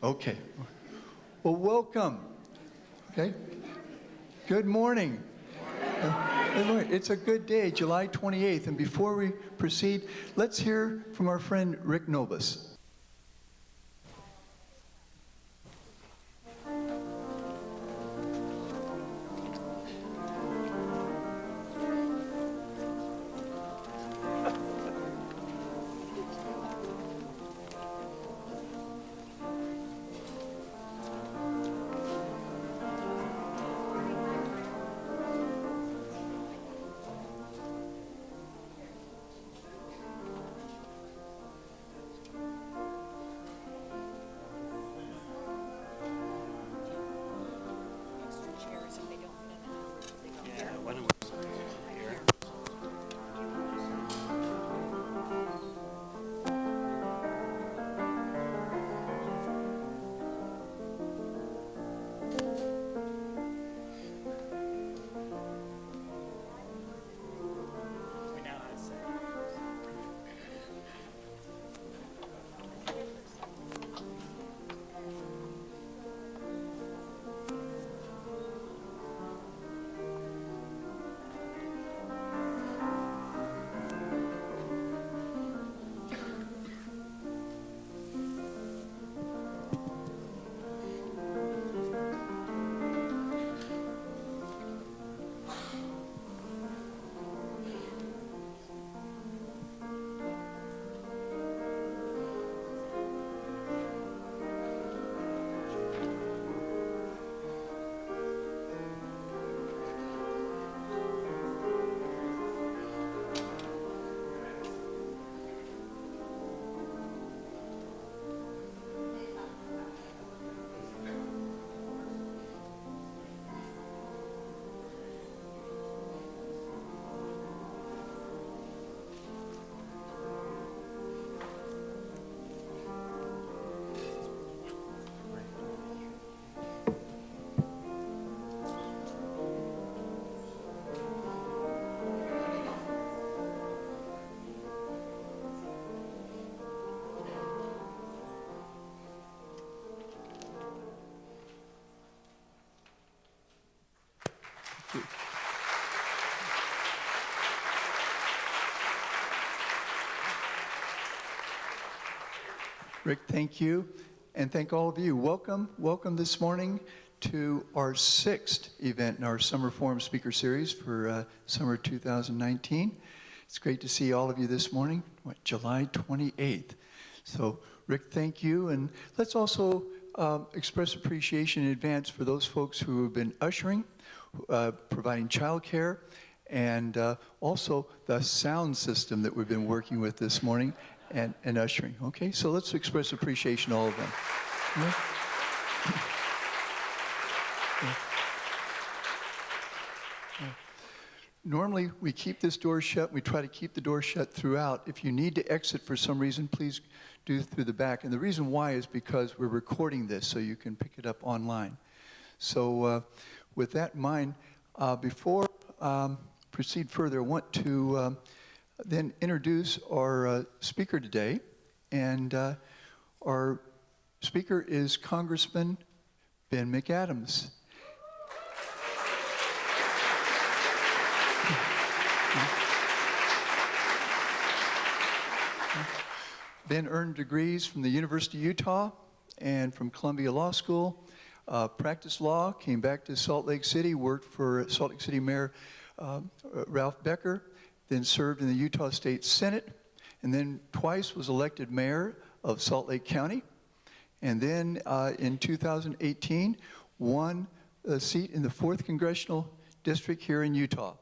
Okay. Well, welcome. Okay. Good morning. It's a good day, July 28th. And before we proceed, let's hear from our friend Rick Novus. Rick, thank you, and thank all of you. Welcome this morning to our 6th event in our Summer Forum Speaker Series for summer 2019. It's great to see all of you this morning, July 28th. So, Rick, thank you, and let's also express appreciation in advance for those folks who have been ushering, providing childcare, and also the sound system that we've been working with this morning. And ushering. Okay, so let's express appreciation to all of them. Yeah. Yeah. Normally, we keep this door shut. We try to keep the door shut throughout. If you need to exit for some reason, please do through the back. And the reason why is because we're recording this, so you can pick it up online. So with that in mind, before proceed further, I want to then introduce our speaker today, and our speaker is Congressman Ben McAdams. Ben earned degrees from the University of Utah and from Columbia Law School, practiced law, came back to Salt Lake City, worked for Salt Lake City Mayor Ralph Becker, then served in the Utah State Senate, and then twice was elected mayor of Salt Lake County. And then in 2018, won a seat in the 4th Congressional District here in Utah.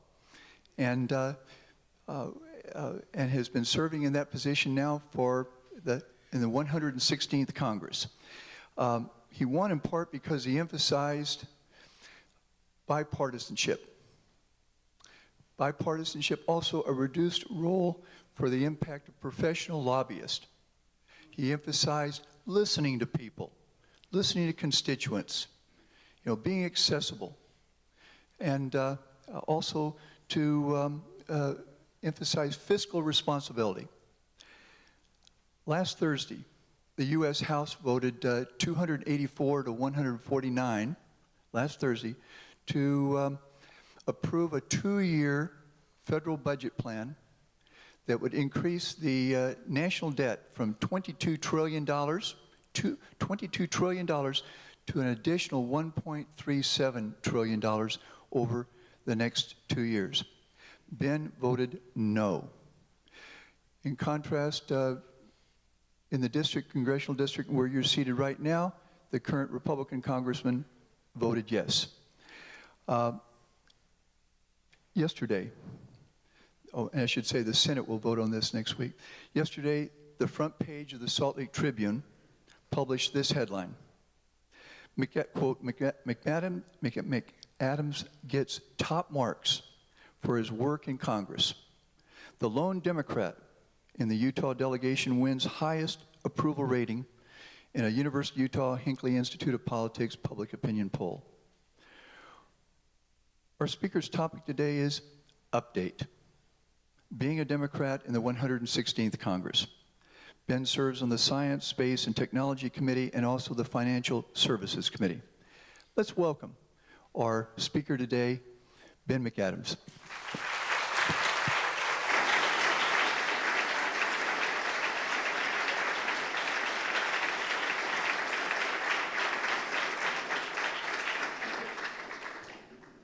And has been serving in that position now in the 116th Congress. He won in part because he emphasized bipartisanship. Bipartisanship, also a reduced role for the impact of professional lobbyists. He emphasized listening to people, listening to constituents, being accessible, and also to emphasize fiscal responsibility. Last Thursday, The U.S. House voted 284 to 149 last Thursday to approve a 2-year federal budget plan that would increase the national debt from $22 trillion to an additional $1.37 trillion over the next 2 years. Ben voted no. In contrast, in the congressional district where you're seated right now, the current Republican congressman voted yes. Yesterday, and I should say the Senate will vote on this next week. Yesterday, the front page of the Salt Lake Tribune published this headline. Quote, McAdams gets top marks for his work in Congress. The lone Democrat in the Utah delegation wins highest approval rating in a University of Utah Hinckley Institute of Politics public opinion poll. Our speaker's topic today is update. Being a Democrat in the 116th Congress. Ben serves on the Science, Space, and Technology Committee and also the Financial Services Committee. Let's welcome our speaker today, Ben McAdams.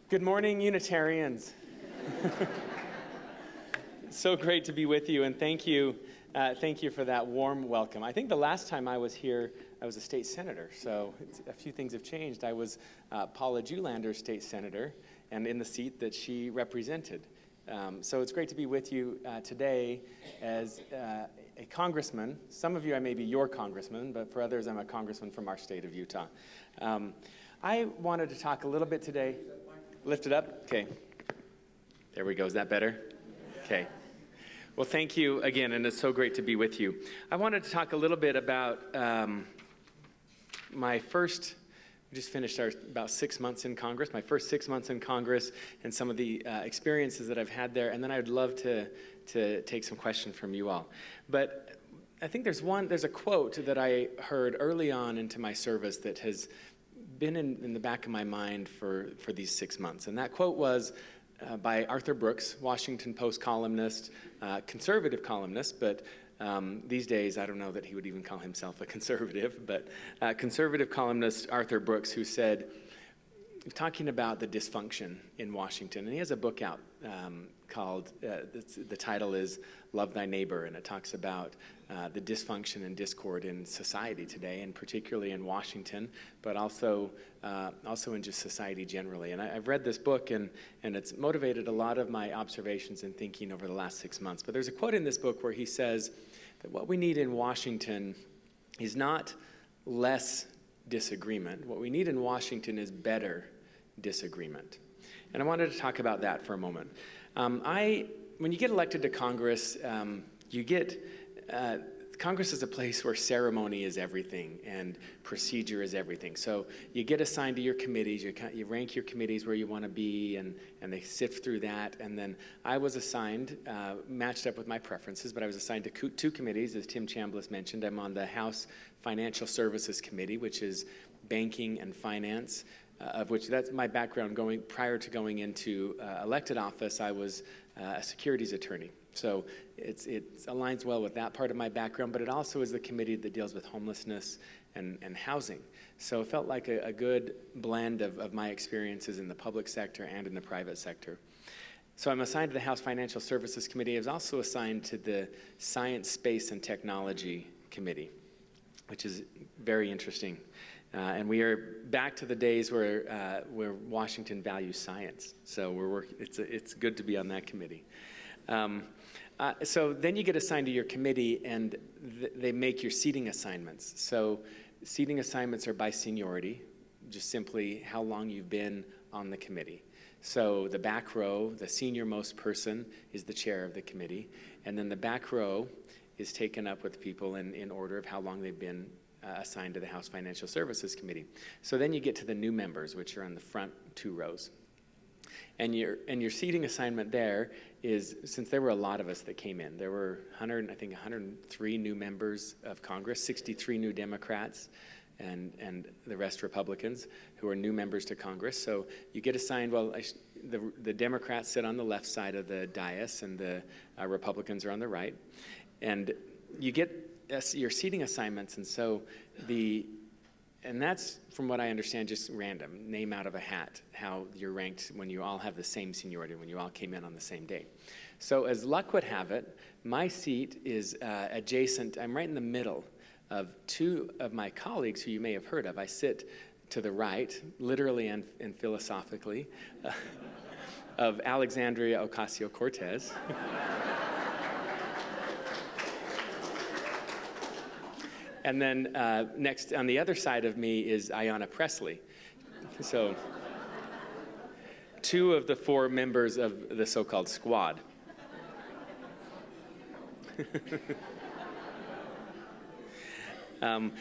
Good morning, Unitarians. So great to be with you, and thank you for that warm welcome. I think the last time I was here, I was a state senator, so a few things have changed. I was Paula Julander's state senator, and in the seat that she represented. So it's great to be with you today as a congressman. Some of you, I may be your congressman, but for others, I'm a congressman from our state of Utah. I wanted to talk a little bit today. Lift it up? Okay. There we go. Is that better? Okay. Well, thank you again, and it's so great to be with you. I wanted to talk a little bit about we just finished about 6 months in Congress, my first 6 months in Congress, and some of the experiences that I've had there, and then I'd love to take some questions from you all. But I think there's a quote that I heard early on into my service that has been in the back of my mind for these 6 months. And that quote was by Arthur Brooks, Washington Post columnist, conservative columnist, but these days I don't know that he would even call himself a conservative, but conservative columnist Arthur Brooks, who said, talking about the dysfunction in Washington, and he has a book out called, the title is Love Thy Neighbor, and it talks about the dysfunction and discord in society today, and particularly in Washington, but also in just society generally. And I've read this book, and it's motivated a lot of my observations and thinking over the last 6 months. But there's a quote in this book where he says that what we need in Washington is not less disagreement. What we need in Washington is better disagreement. And I wanted to talk about that for a moment. When you get elected to Congress, Congress is a place where ceremony is everything and procedure is everything. So you get assigned to your committees, you rank your committees where you want to be, and they sift through that. And then I was assigned, matched up with my preferences, but I was assigned to 2 committees, as Tim Chambliss mentioned. I'm on the House Financial Services Committee, which is banking and finance, of which that's my background. Prior to going into elected office, I was a securities attorney. So it aligns well with that part of my background, but it also is the committee that deals with homelessness and housing. So it felt like a good blend of my experiences in the public sector and in the private sector. So I'm assigned to the House Financial Services Committee. I was also assigned to the Science, Space, and Technology Committee, which is very interesting. And we are back to the days where Washington values science. So we're working. It's good to be on that committee. So then you get assigned to your committee, and they make your seating assignments. So seating assignments are by seniority, just simply how long you've been on the committee. So the back row, the senior-most person, is the chair of the committee, and then the back row is taken up with people in order of how long they've been assigned to the House Financial Services Committee. So then you get to the new members, which are on the front 2 rows. And your seating assignment there is, since there were a lot of us that came in, there were 103 new members of Congress, 63 new Democrats, and the rest Republicans who are new members to Congress. So you get assigned, the Democrats sit on the left side of the dais, and the Republicans are on the right. And you get your seating assignments, and that's, from what I understand, just random, name out of a hat, how you're ranked when you all have the same seniority, when you all came in on the same day. So as luck would have it, my seat is adjacent, I'm right in the middle of two of my colleagues who you may have heard of. I sit to the right, literally and philosophically, of Alexandria Ocasio-Cortez. And then next, on the other side of me, is Ayanna Pressley. So 2 of the 4 members of the so-called squad.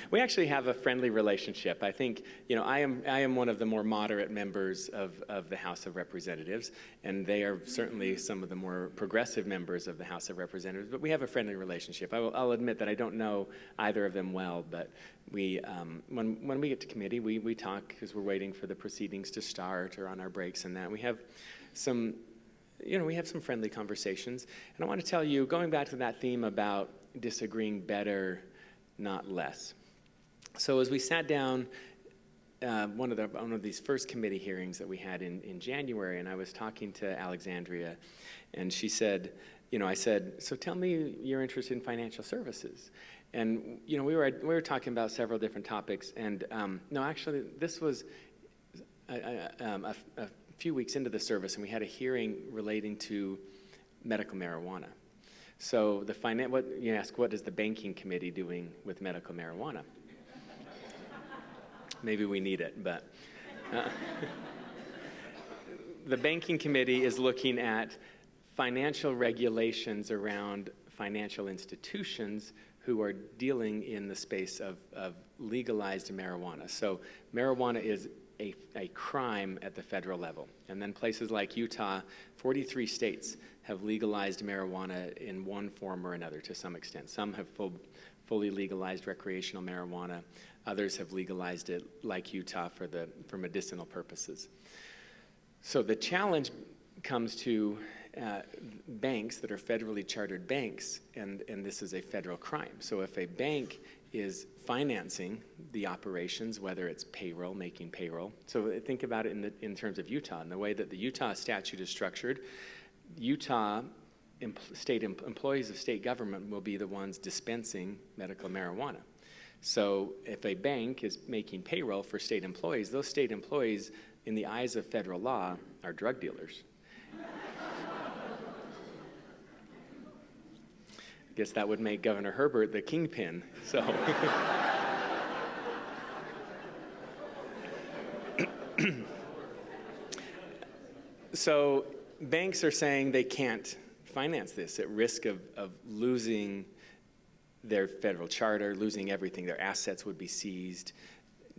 We actually have a friendly relationship. I think, I am one of the more moderate members of the House of Representatives, and they are certainly some of the more progressive members of the House of Representatives, but we have a friendly relationship. I'll admit that I don't know either of them well, but when we get to committee, we talk because we're waiting for the proceedings to start or on our breaks and that. We have some friendly conversations. And I want to tell you, going back to that theme about disagreeing better, not less. So as we sat down, one of these first committee hearings that we had in January, and I was talking to Alexandria, and she said, I said, so tell me you're interested in financial services. And, we were talking about several different topics, and no, actually, this was a few weeks into the service, and we had a hearing relating to medical marijuana. So you ask, what is the banking committee doing with medical marijuana? Maybe we need it, but the banking committee is looking at financial regulations around financial institutions who are dealing in the space of legalized marijuana. So marijuana is a crime at the federal level. And then places like Utah, 43 states have legalized marijuana in one form or another to some extent. Some have fully legalized recreational marijuana. Others have legalized it, like Utah, for medicinal purposes. So the challenge comes to banks that are federally chartered banks, and this is a federal crime. So if a bank is financing the operations, whether it's payroll, making payroll. So think about it in terms of Utah, and the way that the Utah statute is structured. Utah employees of state government will be the ones dispensing medical marijuana. So if a bank is making payroll for state employees, those state employees, in the eyes of federal law, are drug dealers. I guess that would make Governor Herbert the kingpin. So banks are saying they can't finance this at risk of losing their federal charter, losing everything. Their assets would be seized,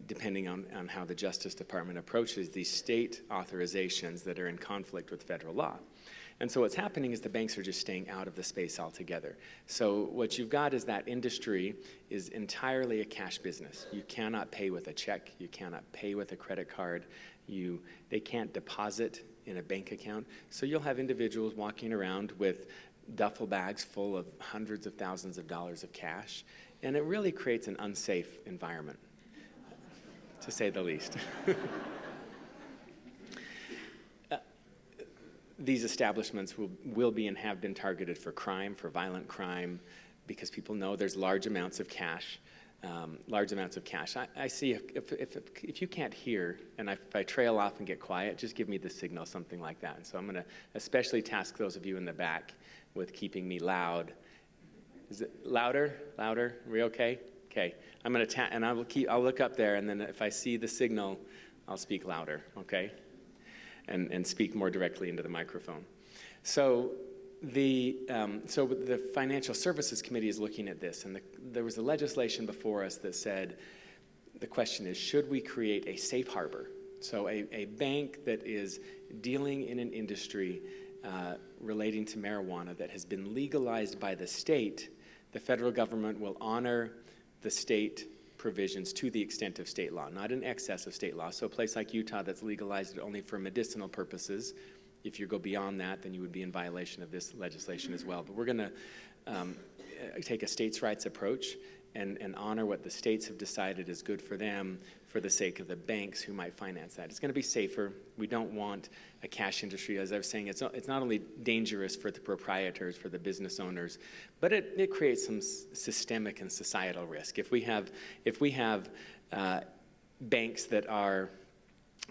depending on how the Justice Department approaches these state authorizations that are in conflict with federal law. And so what's happening is the banks are just staying out of the space altogether. So what you've got is that industry is entirely a cash business. You cannot pay with a check. You cannot pay with a credit card. They can't deposit in a bank account. So you'll have individuals walking around with duffel bags full of hundreds of thousands of dollars of cash. And it really creates an unsafe environment, to say the least. These establishments will be and have been targeted for crime, for violent crime, because people know there's large amounts of cash. I see if you can't hear, and if I trail off and get quiet, just give me the signal, something like that. And so I'm going to especially task those of you in the back with keeping me loud. Is it louder? Louder? Are we okay? Okay. I'm going to and I'll look up there, and then if I see the signal, I'll speak louder. Okay. And speak more directly into the microphone. So the Financial Services Committee is looking at this, and there was a legislation before us that said, the question is, should we create a safe harbor? So a bank that is dealing in an industry relating to marijuana that has been legalized by the state, the federal government will honor the state provisions to the extent of state law, not in excess of state law. So a place like Utah that's legalized it only for medicinal purposes, if you go beyond that, then you would be in violation of this legislation as well. But we're going to take a states' rights approach and honor what the states have decided is good for them for the sake of the banks who might finance that. It's going to be safer. We don't want a cash industry. As I was saying, it's not only dangerous for the proprietors, for the business owners, but it creates some systemic and societal risk. If we have banks that are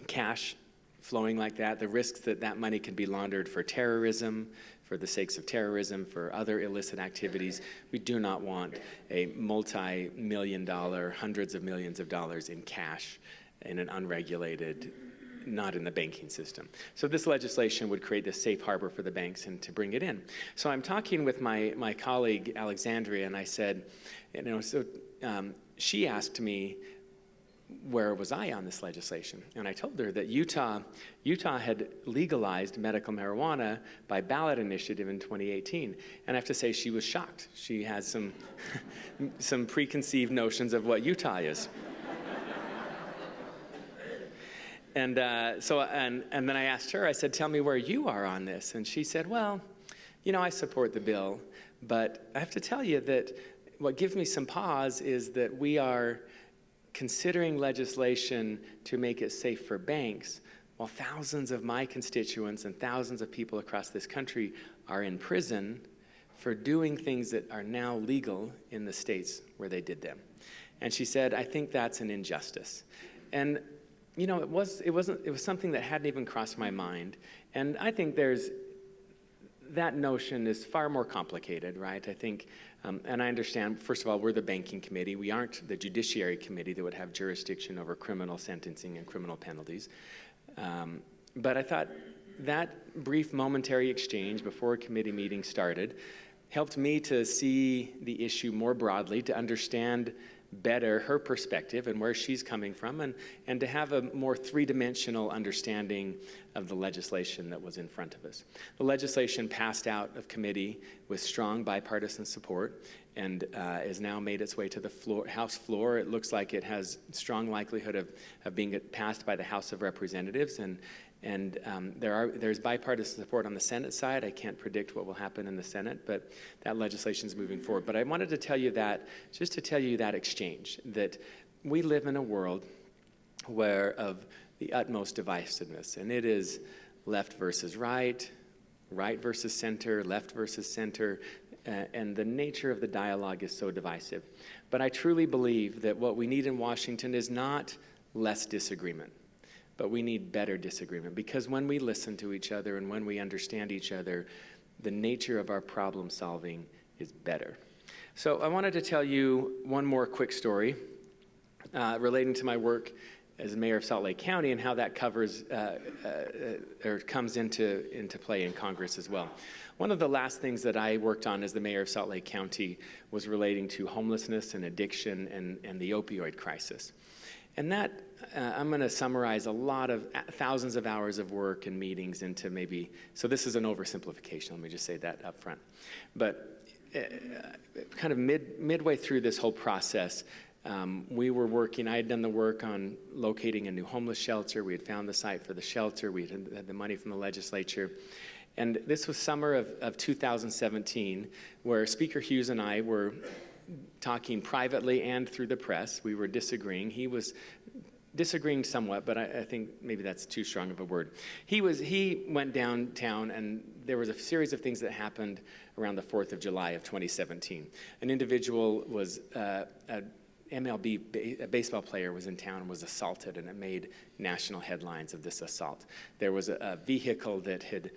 cash flowing like that, the risks that money can be laundered for terrorism, for the sakes of terrorism, for other illicit activities. We do not want a multi-million-dollar, hundreds of millions of dollars in cash in an unregulated, not in the banking system. So this legislation would create this safe harbor for the banks and to bring it in. So I'm talking with my colleague, Alexandria, and I said, she asked me, where was I on this legislation? And I told her that Utah had legalized medical marijuana by ballot initiative in 2018. And I have to say she was shocked. She has some preconceived notions of what Utah is. And then I asked her, I said, tell me where you are on this. And she said, well, I support the bill, but I have to tell you that what gives me some pause is that we are considering legislation to make it safe for banks, while thousands of my constituents and thousands of people across this country are in prison for doing things that are now legal in the states where they did them. And she said, I think that's an injustice. And it was something that hadn't even crossed my mind. And I think that notion is far more complicated, right? I think, and I understand, first of all, we're the banking committee. We aren't the judiciary committee that would have jurisdiction over criminal sentencing and criminal penalties. But I thought that brief momentary exchange before a committee meeting started helped me to see the issue more broadly, to understand better her perspective and where she's coming from, and to have a more three-dimensional understanding of the legislation that was in front of us. The legislation passed out of committee with strong bipartisan support and has now made its way to the House floor. It looks like it has strong likelihood of being passed by the House of Representatives, and there's bipartisan support on the Senate side. I can't predict what will happen in the Senate, but that legislation is moving forward. But I wanted to tell you that, just to tell you that exchange, that we live in a world where of the utmost divisiveness, and it is left versus right, right versus center, left versus center, and the nature of the dialogue is so divisive. But I truly believe that what we need in Washington is not less disagreement, but we need better disagreement, because when we listen to each other and when we understand each other, the nature of our problem solving is better. So I wanted to tell you one more quick story relating to my work as mayor of Salt Lake County and how that covers or comes into play in Congress as well. One of the last things that I worked on as the mayor of Salt Lake County was relating to homelessness and addiction and the opioid crisis. And that, I'm going to summarize a lot of thousands of hours of work and meetings into maybe, so this is an oversimplification, let me just say that up front. But kind of midway through this whole process, we were working, I had done the work on locating a new homeless shelter. We had found the site for the shelter. We had the money from the legislature. And this was summer of 2017, where Speaker Hughes and I were talking privately and through the press. We were disagreeing. He was disagreeing somewhat, but I think maybe that's too strong of a word. He went downtown, and there was a series of things that happened around the 4th of July of 2017. An individual was a MLB baseball player was in town and was assaulted, and it made national headlines of this assault. There was a vehicle that had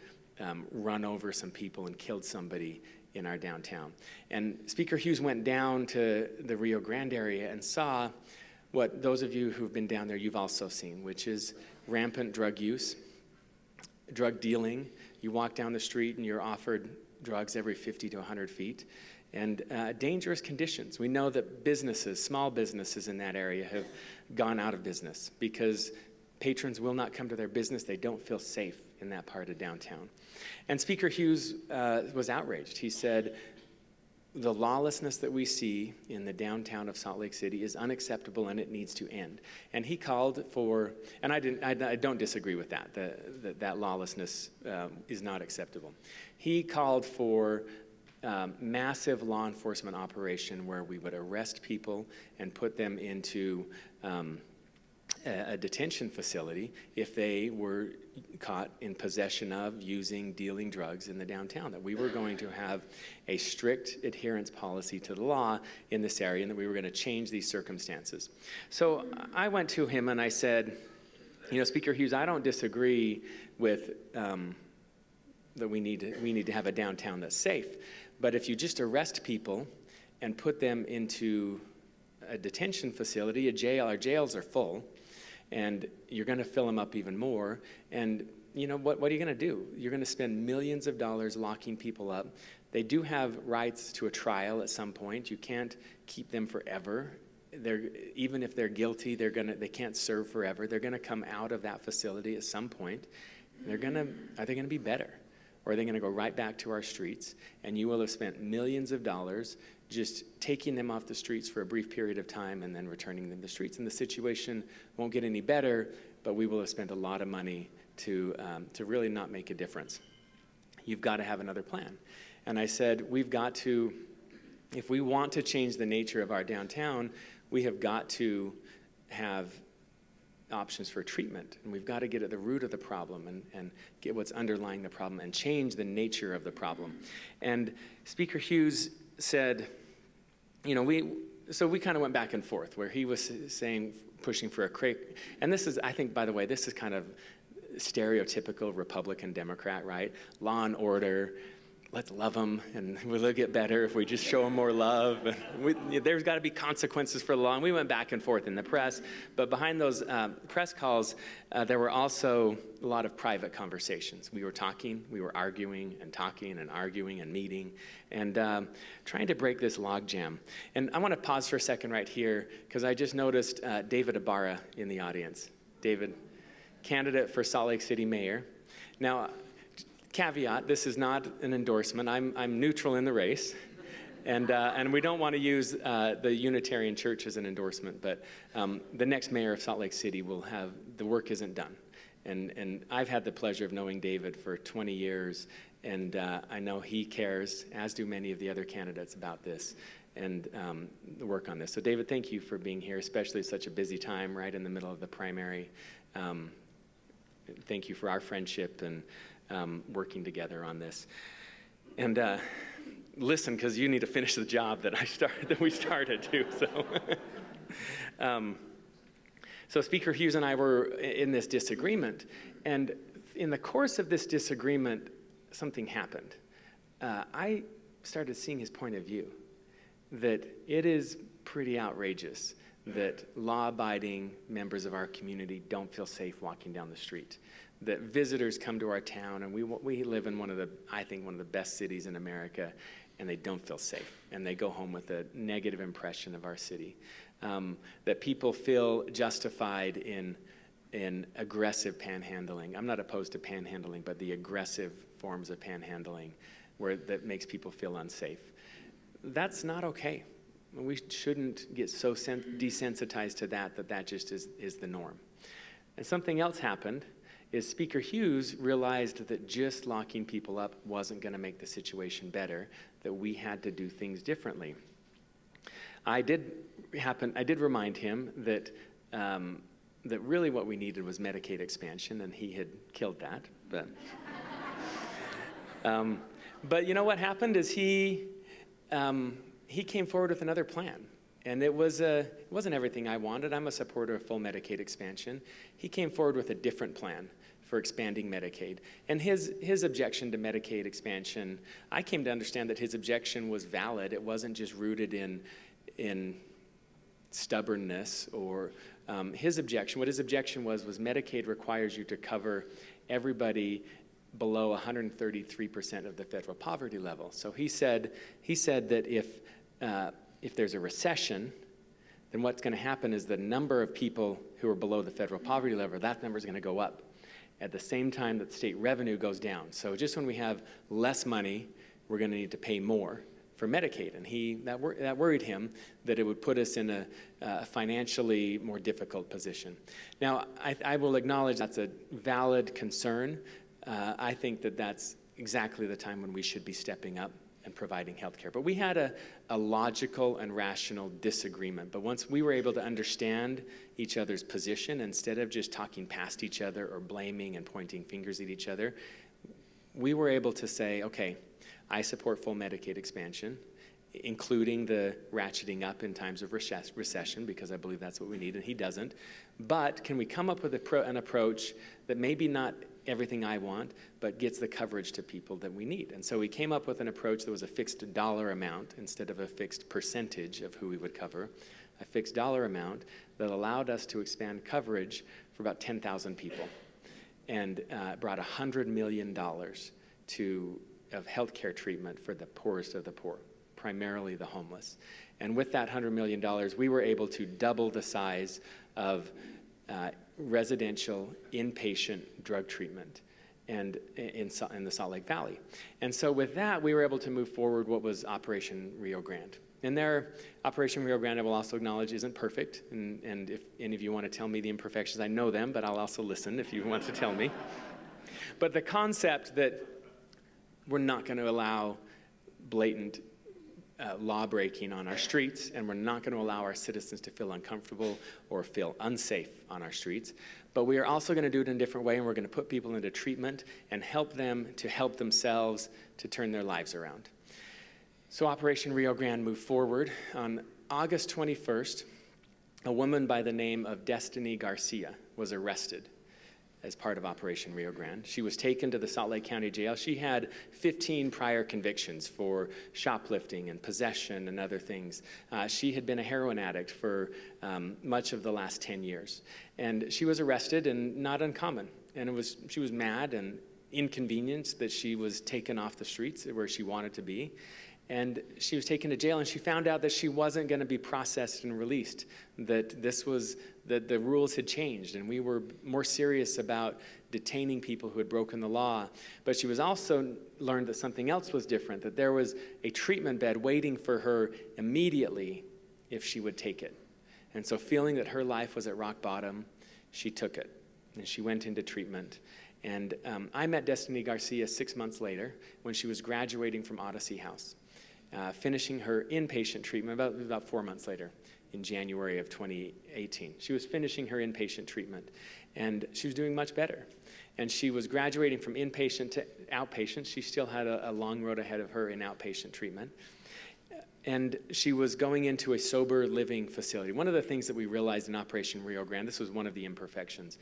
run over some people and killed somebody in our downtown. And Speaker Hughes went down to the Rio Grande area and saw what those of you who've been down there, you've also seen, which is rampant drug use, drug dealing. You walk down the street and you're offered drugs every 50 to 100 feet. And dangerous conditions. We know that businesses, small businesses in that area have gone out of business because Patrons will not come to their business. They don't feel safe in that part of downtown. And Speaker Hughes was outraged. He said, the lawlessness that we see in the downtown of Salt Lake City is unacceptable and it needs to end. And he called for, and I don't disagree with that, that lawlessness is not acceptable. He called for massive law enforcement operation where we would arrest people and put them into a detention facility if they were caught in possession of, using, dealing drugs in the downtown, that we were going to have a strict adherence policy to the law in this area and that we were going to change these circumstances. So I went to him and I said, Speaker Hughes, I don't disagree with that we need to have a downtown that's safe, but if you just arrest people and put them into a detention facility, a jail, our jails are full, and you're going to fill them up even more. And what are you going to do? You're going to spend millions of dollars locking people up. They do have rights to a trial at some point. You can't keep them forever. Even if they're guilty, they can't serve forever. They're going to come out of that facility at some point. Are they going to be better? Or are they going to go right back to our streets? And you will have spent millions of dollars just taking them off the streets for a brief period of time and then returning them to the streets. And the situation won't get any better, but we will have spent a lot of money to really not make a difference. You've got to have another plan. And I said, we've got to, if we want to change the nature of our downtown, we have got to have options for treatment. And we've got to get at the root of the problem and get what's underlying the problem and change the nature of the problem. And Speaker Hughes said, so we kind of went back and forth where he was saying, pushing for a crate. And this is, I think, by the way, this is kind of stereotypical Republican Democrat, right? Law and order, let's love them, and we'll get better if we just show them more love. There's got to be consequences for the law. And we went back and forth in the press. But behind those press calls, there were also a lot of private conversations. We were talking, we were arguing and talking and arguing and meeting and trying to break this logjam. And I want to pause for a second right here because I just noticed David Ibarra in the audience. David, candidate for Salt Lake City mayor. Now, caveat, this is not an endorsement. I'm neutral in the race. And we don't want to use the Unitarian Church as an endorsement, but the next mayor of Salt Lake City will have, the work isn't done. And I've had the pleasure of knowing David for 20 years, and I know he cares, as do many of the other candidates, about this and the work on this. So David, thank you for being here, especially at such a busy time right in the middle of the primary. Thank you for our friendship and working together on this. And listen, because you need to finish the job that we started too. So Speaker Hughes and I were in this disagreement, and in the course of this disagreement, something happened. I started seeing his point of view, that it is pretty outrageous that law-abiding members of our community don't feel safe walking down the street, that visitors come to our town, and we live in one of the best cities in America, and they don't feel safe, and they go home with a negative impression of our city. That people feel justified in aggressive panhandling. I'm not opposed to panhandling, but the aggressive forms of panhandling that makes people feel unsafe. That's not okay. We shouldn't get so desensitized to that just is the norm. And something else happened is Speaker Hughes realized that just locking people up wasn't going to make the situation better, that we had to do things differently. I did remind him that really what we needed was Medicaid expansion, and he had killed that. But you know what happened is he came forward with another plan, and it wasn't everything I wanted. I'm a supporter of full Medicaid expansion. He came forward with a different plan for expanding Medicaid. And his objection to Medicaid expansion, I came to understand that his objection was valid. It wasn't just rooted in stubbornness or what his objection was Medicaid requires you to cover everybody below 133% of the federal poverty level. So he said that if there's a recession, then what's going to happen is the number of people who are below the federal poverty level, that number is going to go up at the same time that state revenue goes down. So just when we have less money, we're going to need to pay more for Medicaid. And that worried him, that it would put us in a financially more difficult position. Now, I will acknowledge that's a valid concern. I think that that's exactly the time when we should be stepping up and providing health care. But we had a logical and rational disagreement. But once we were able to understand each other's position, instead of just talking past each other or blaming and pointing fingers at each other, we were able to say, okay, I support full Medicaid expansion, including the ratcheting up in times of recession, because I believe that's what we need, and he doesn't. But can we come up with an approach that maybe not everything I want, but gets the coverage to people that we need? And so we came up with an approach that was a fixed dollar amount instead of a fixed percentage of who we would cover, a fixed dollar amount that allowed us to expand coverage for about 10,000 people, and brought $100 million of healthcare treatment for the poorest of the poor, primarily the homeless. And with that $100 million, we were able to double the size of residential inpatient drug treatment and in the Salt Lake Valley. And so with that, we were able to move forward what was Operation Rio Grande. And Operation Rio Grande, I will also acknowledge, isn't perfect. And if any of you want to tell me the imperfections, I know them, but I'll also listen if you want to tell me. But the concept that we're not going to allow blatant law breaking on our streets, and we're not going to allow our citizens to feel uncomfortable or feel unsafe on our streets. But we are also going to do it in a different way, and we're going to put people into treatment and help them to help themselves to turn their lives around. So Operation Rio Grande moved forward. On August 21st, a woman by the name of Destiny Garcia was arrested as part of Operation Rio Grande. She was taken to the Salt Lake County Jail. She had 15 prior convictions for shoplifting and possession and other things. She had been a heroin addict for much of the last 10 years. And she was arrested, and not uncommon. And she was mad and inconvenienced that she was taken off the streets where she wanted to be. And she was taken to jail, and she found out that she wasn't going to be processed and released, that the rules had changed, and we were more serious about detaining people who had broken the law. But she was also learned that something else was different, that there was a treatment bed waiting for her immediately if she would take it. And so feeling that her life was at rock bottom, she took it, and she went into treatment. And I met Destiny Garcia 6 months later when she was graduating from Odyssey House. Finishing her inpatient treatment about 4 months later, in January of 2018. She was finishing her inpatient treatment, and she was doing much better. And she was graduating from inpatient to outpatient. She still had a long road ahead of her in outpatient treatment. And she was going into a sober living facility. One of the things that we realized in Operation Rio Grande, this was one of the imperfections.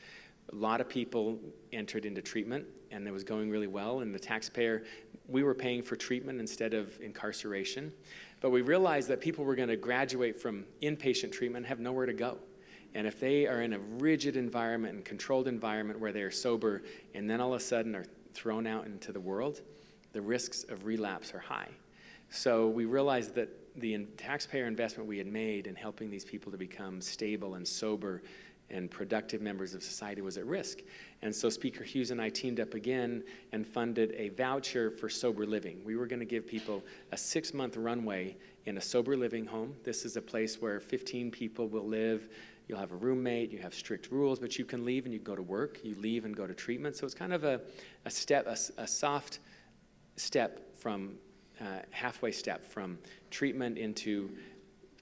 A lot of people entered into treatment, and it was going really well, and the taxpayer, we were paying for treatment instead of incarceration. But we realized that people were going to graduate from inpatient treatment and have nowhere to go. And if they are in a rigid environment and controlled environment where they are sober and then all of a sudden are thrown out into the world, the risks of relapse are high. So we realized that the taxpayer investment we had made in helping these people to become stable and sober and productive members of society was at risk. And so Speaker Hughes and I teamed up again and funded a voucher for sober living. We were going to give people a 6-month runway in a sober living home. This is a place where 15 people will live. You'll have a roommate, you have strict rules, but you can leave and you go to work. You leave and go to treatment. So it's kind of a soft step from, halfway step from treatment into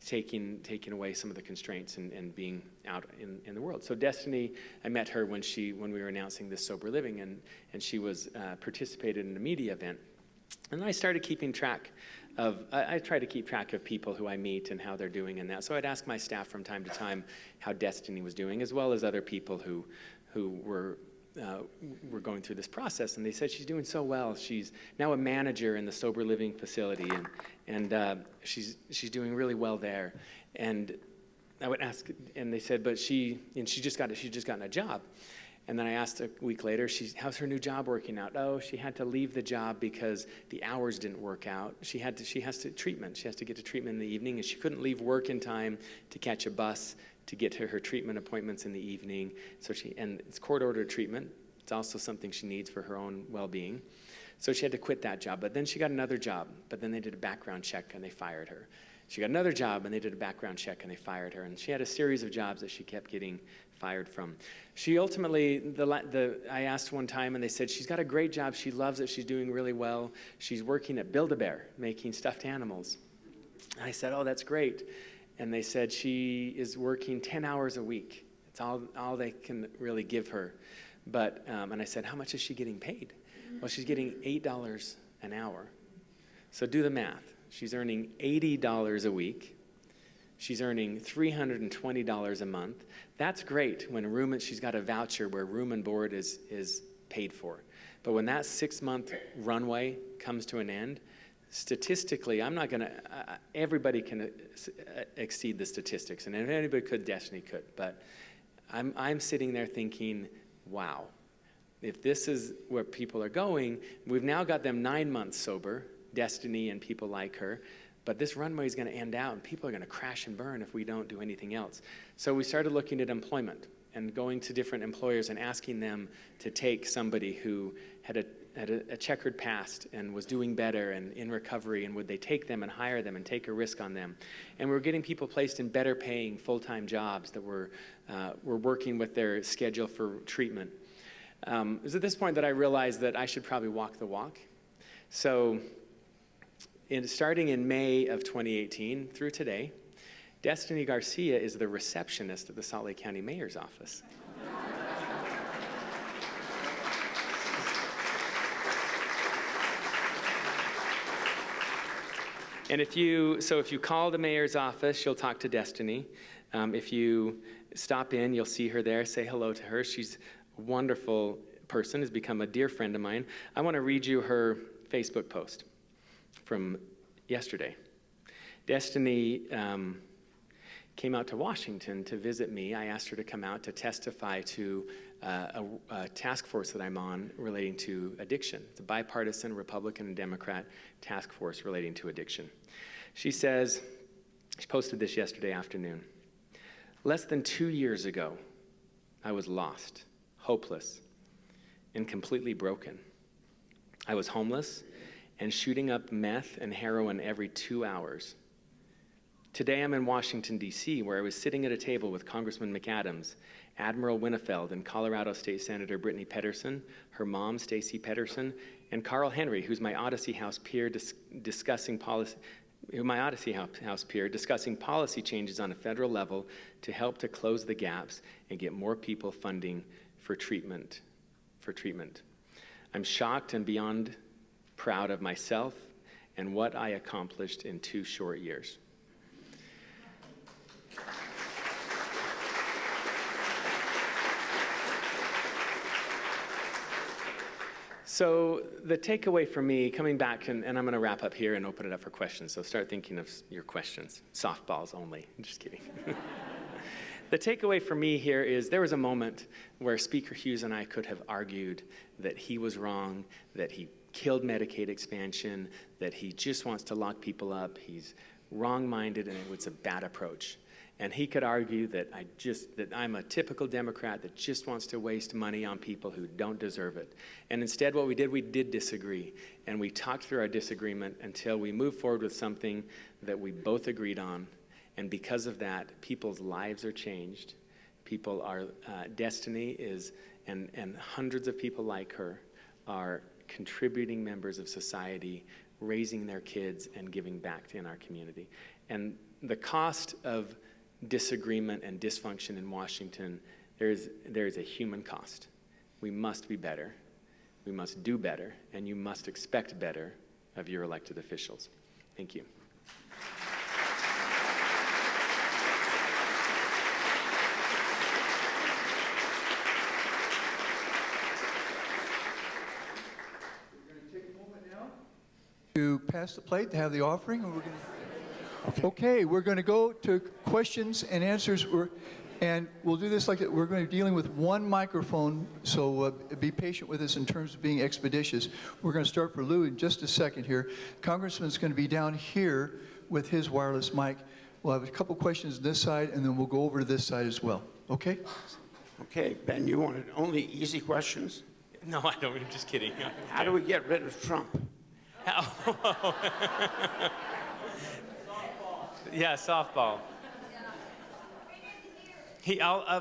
taking away some of the constraints and being out in the world. So Destiny, I met her when we were announcing this sober living, and she was participated in a media event. And I started keeping track of, I try to keep track of people who I meet and how they're doing in that. So I'd ask my staff from time to time how Destiny was doing, as well as other people who were going through this process, and they said she's doing so well. She's now a manager in the sober living facility, and she's doing really well there. And I would ask, and they said, but she's just gotten a job. And then I asked a week later, how's her new job working out? Oh, she had to leave the job because the hours didn't work out. She has to treatment. She has to get to treatment in the evening, and she couldn't leave work in time to catch a bus to get to her treatment appointments in the evening. And it's court-ordered treatment. It's also something she needs for her own well-being. So she had to quit that job. But then she got another job. But then they did a background check, and they fired her. She got another job, and they did a background check, and they fired her. And she had a series of jobs that she kept getting fired from. She ultimately, I asked one time, and they said, she's got a great job. She loves it. She's doing really well. She's working at Build-A-Bear, making stuffed animals. And I said, oh, that's great. And they said she is working 10 hours a week. It's all they can really give her. But, and I said, how much is she getting paid? Well, she's getting $8 an hour. So do the math. She's earning $80 a week. She's earning $320 a month. That's great when she's got a voucher where room and board is paid for. But when that 6-month runway comes to an end, statistically, everybody can exceed the statistics. And if anybody could, Destiny could. But I'm sitting there thinking, wow, if this is where people are going, we've now got them 9 months sober, Destiny and people like her. But this runway is going to end out, and people are going to crash and burn if we don't do anything else. So we started looking at employment and going to different employers and asking them to take somebody who had a checkered past and was doing better and in recovery, and would they take them and hire them and take a risk on them. And we were getting people placed in better paying full-time jobs that were working with their schedule for treatment. It was at this point that I realized that I should probably walk the walk. So starting in May of 2018 through today, Destiny Garcia is the receptionist at the Salt Lake County Mayor's office. And if you call the mayor's office, she'll talk to Destiny. If you stop in, you'll see her there. Say hello to her. She's a wonderful person, has become a dear friend of mine. I want to read you her Facebook post from yesterday. Destiny came out to Washington to visit me. I asked her to come out to testify to a task force that I'm on relating to addiction. It's a bipartisan Republican and Democrat task force relating to addiction. She says, she posted this yesterday afternoon, less than 2 years ago, I was lost, hopeless, and completely broken. I was homeless and shooting up meth and heroin every 2 hours. Today I'm in Washington, D.C., where I was sitting at a table with Congressman McAdams, Admiral Winnefeld, and Colorado State Senator Brittany Pedersen, her mom, Stacey Pedersen, and Carl Henry, who's my Odyssey House peer discussing policy changes on a federal level to help to close the gaps and get more people funding for treatment. I'm shocked and beyond proud of myself and what I accomplished in 2 short years. So the takeaway for me, coming back, and I'm going to wrap up here and open it up for questions, so start thinking of your questions. Softballs only. I'm just kidding. The takeaway for me here is there was a moment where Speaker Hughes and I could have argued that he was wrong, that he killed Medicaid expansion, that he just wants to lock people up, he's wrong-minded, and it was a bad approach. And he could argue that I'm a typical Democrat that just wants to waste money on people who don't deserve it. And instead we did disagree. And we talked through our disagreement until we moved forward with something that we both agreed on. And because of that, people's lives are changed. Destiny is, and hundreds of people like her are contributing members of society, raising their kids and giving back in our community. And the cost of disagreement and dysfunction in Washington, there is a human cost. We must be better. We must do better, and you must expect better of your elected officials. Thank you. We're going to take a moment now to pass the plate to have the offering, and we're going to Okay, we're going to go to questions and answers, and we'll do this like we're going to be dealing with one microphone, so be patient with us in terms of being expeditious. We're going to start for Lou in just a second here. Congressman's going to be down here with his wireless mic. We'll have a couple questions on this side, and then we'll go over to this side as well. Okay? Okay, Ben, you wanted only easy questions? No, I don't. I'm just kidding. How do we get rid of Trump? Yeah, softball. You want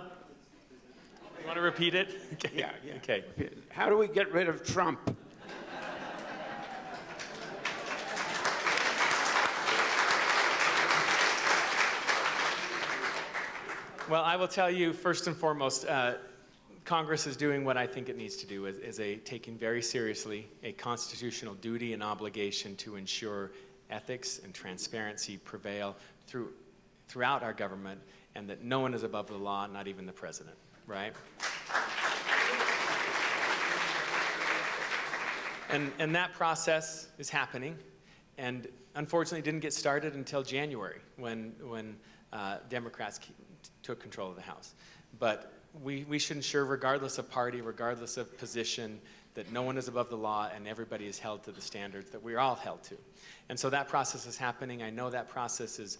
to repeat it? Okay. Yeah. Okay. How do we get rid of Trump? Well, I will tell you, first and foremost, Congress is doing what I think it needs to do, is taking very seriously a constitutional duty and obligation to ensure ethics and transparency prevail throughout our government, and that no one is above the law, not even the president, right? And that process is happening, and unfortunately didn't get started until January when Democrats took control of the House. But we should ensure, regardless of party, regardless of position, that no one is above the law and everybody is held to the standards that we're all held to. And so that process is happening. I know that process is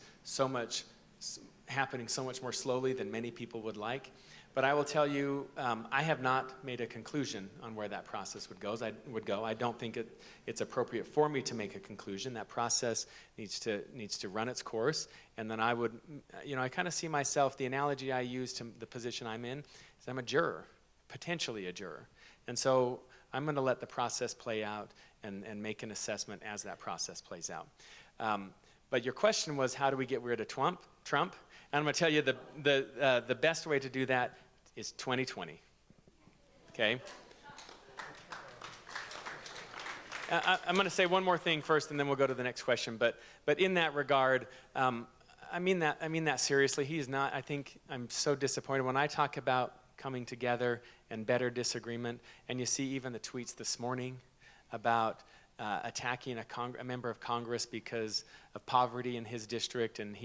happening so much more slowly than many people would like. But I will tell you, I have not made a conclusion on where that process would go. I don't think it's appropriate for me to make a conclusion. That process needs to run its course. And then I would, I kind of see myself, the analogy I use to the position I'm in is I'm a juror, potentially a juror. And so I'm going to let the process play out and make an assessment as that process plays out. But your question was, how do we get rid of Trump? And I'm going to tell you the best way to do that is 2020. Okay? I'm going to say one more thing first, and then we'll go to the next question. But in that regard, I mean that seriously. He is not. I think I'm so disappointed when I talk about coming together and better disagreement. And you see even the tweets this morning about attacking a member of Congress because of poverty in his district, and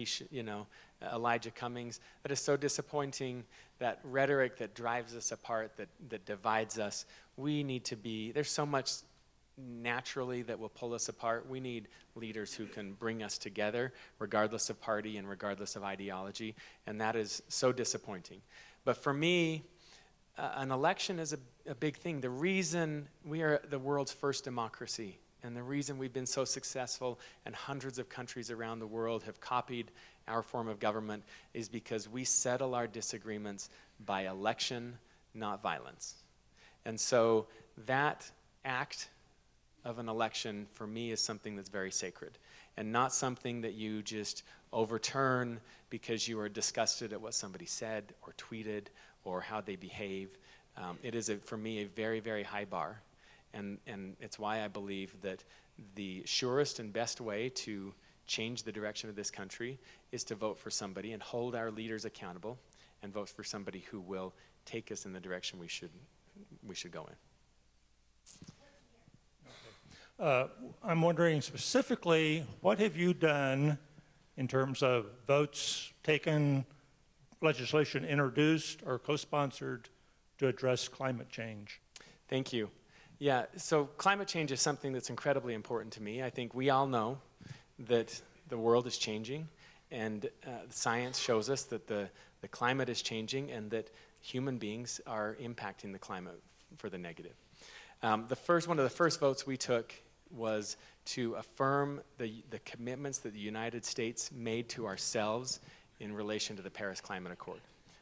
Elijah Cummings. That is so disappointing. That rhetoric that drives us apart, that divides us. There's so much naturally that will pull us apart. We need leaders who can bring us together, regardless of party and regardless of ideology, and that is so disappointing. But for me, an election is a big thing. The reason we are the world's first democracy, and the reason we've been so successful and hundreds of countries around the world have copied our form of government, is because we settle our disagreements by election, not violence. And so that act of an election, for me, is something that's very sacred, and not something that you just overturn because you are disgusted at what somebody said or tweeted or how they behave. It is, for me, a very, very high bar. And it's why I believe that the surest and best way to change the direction of this country is to vote for somebody and hold our leaders accountable, and vote for somebody who will take us in the direction we should go in. I'm wondering specifically, what have you done in terms of votes taken, legislation introduced or co-sponsored to address climate change? Thank you. Yeah, so climate change is something that's incredibly important to me. I think we all know that the world is changing, and science shows us that the climate is changing and that human beings are impacting the climate for the negative. One of the first votes we took was to affirm the commitments that the United States made to ourselves in relation to the Paris Climate Accord.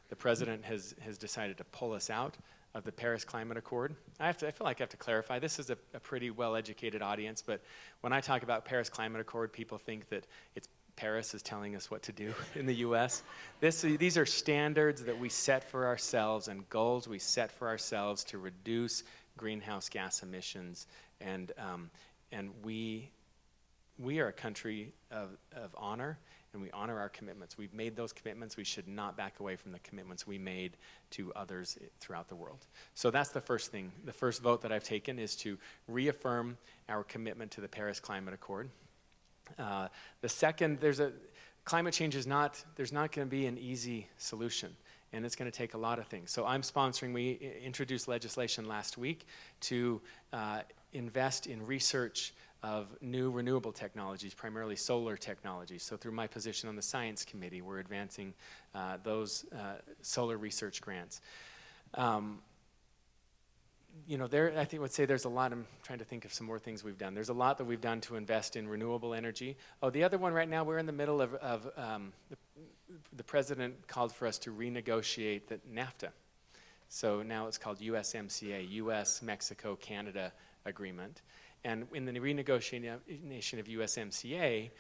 The president has decided to pull us out of the Paris Climate Accord. I feel like I have to clarify, this is a pretty well-educated audience, but when I talk about Paris Climate Accord, people think that it's Paris is telling us what to do in the U.S. These are standards that we set for ourselves and goals we set for ourselves to reduce greenhouse gas emissions, and we are a country of honor, and we honor our commitments. We've made those commitments. We should not back away from the commitments we made to others throughout the world. So that's the first thing. The first vote that I've taken is to reaffirm our commitment to the Paris Climate Accord. The second, climate change there's not going to be an easy solution, and it's going to take a lot of things. So I'm sponsoring, we introduced legislation last week to invest in research of new renewable technologies, primarily solar technologies. So through my position on the science committee, we're advancing those solar research grants. I think I would say there's a lot. I'm trying to think of some more things we've done. There's a lot that we've done to invest in renewable energy. Oh, the other one right now, we're in the middle of the president called for us to renegotiate the NAFTA. So now it's called USMCA, U.S., Mexico, Canada agreement. And in the renegotiation of USMCA,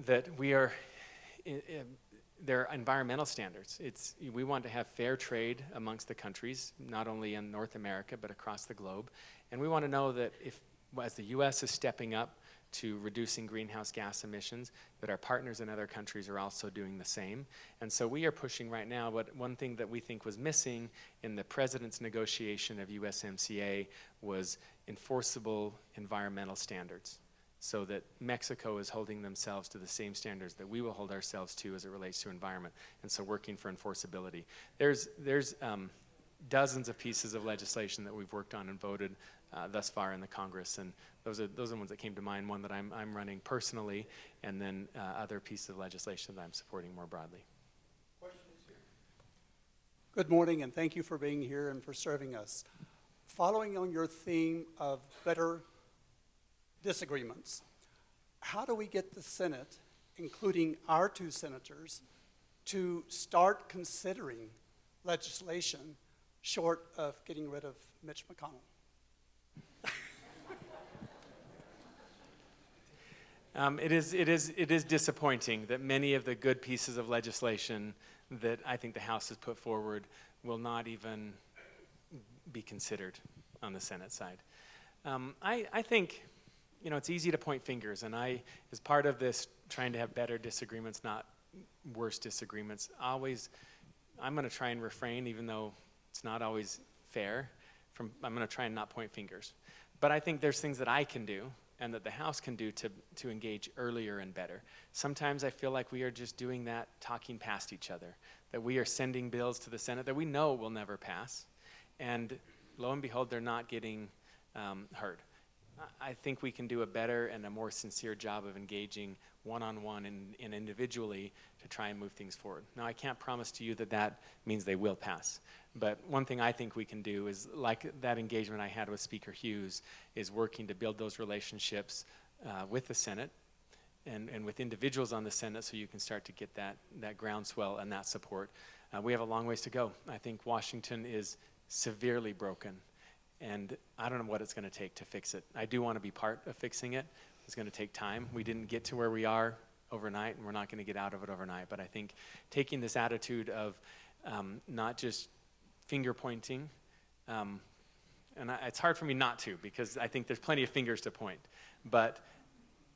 that we are, there are environmental standards. We want to have fair trade amongst the countries, not only in North America, but across the globe. And we want to know that as the U.S. is stepping up to reducing greenhouse gas emissions, that our partners in other countries are also doing the same. And so we are pushing right now, but one thing that we think was missing in the president's negotiation of USMCA was enforceable environmental standards, so that Mexico is holding themselves to the same standards that we will hold ourselves to as it relates to environment, and so working for enforceability. There's dozens of pieces of legislation that we've worked on and voted thus far in the Congress, and those are the ones that came to mind, one that I'm running personally, and then other pieces of legislation that I'm supporting more broadly. Good morning, and thank you for being here and for serving us. Following on your theme of better disagreements, how do we get the Senate, including our two senators, to start considering legislation short of getting rid of Mitch McConnell? It is disappointing that many of the good pieces of legislation that I think the House has put forward will not even be considered on the Senate side. I think, it's easy to point fingers, and as part of this, trying to have better disagreements, not worse disagreements, I'm going to try and refrain, even though it's not always fair, I'm going to try and not point fingers. But I think there's things that I can do and that the House can do to engage earlier and better. Sometimes I feel like we are just doing that, talking past each other, that we are sending bills to the Senate that we know will never pass, and lo and behold, they're not getting heard. I think we can do a better and a more sincere job of engaging one-on-one and individually to try and move things forward. Now, I can't promise to you that means they will pass, but one thing I think we can do is, like that engagement I had with Speaker Hughes, is working to build those relationships with the Senate and with individuals on the Senate, so you can start to get that groundswell and that support. We have a long ways to go. I think Washington is severely broken, and I don't know what it's going to take to fix it. I do want to be part of fixing it. It's going to take time. We didn't get to where we are overnight, and we're not going to get out of it overnight. But I think taking this attitude of not just finger pointing, it's hard for me not to, because I think there's plenty of fingers to point. But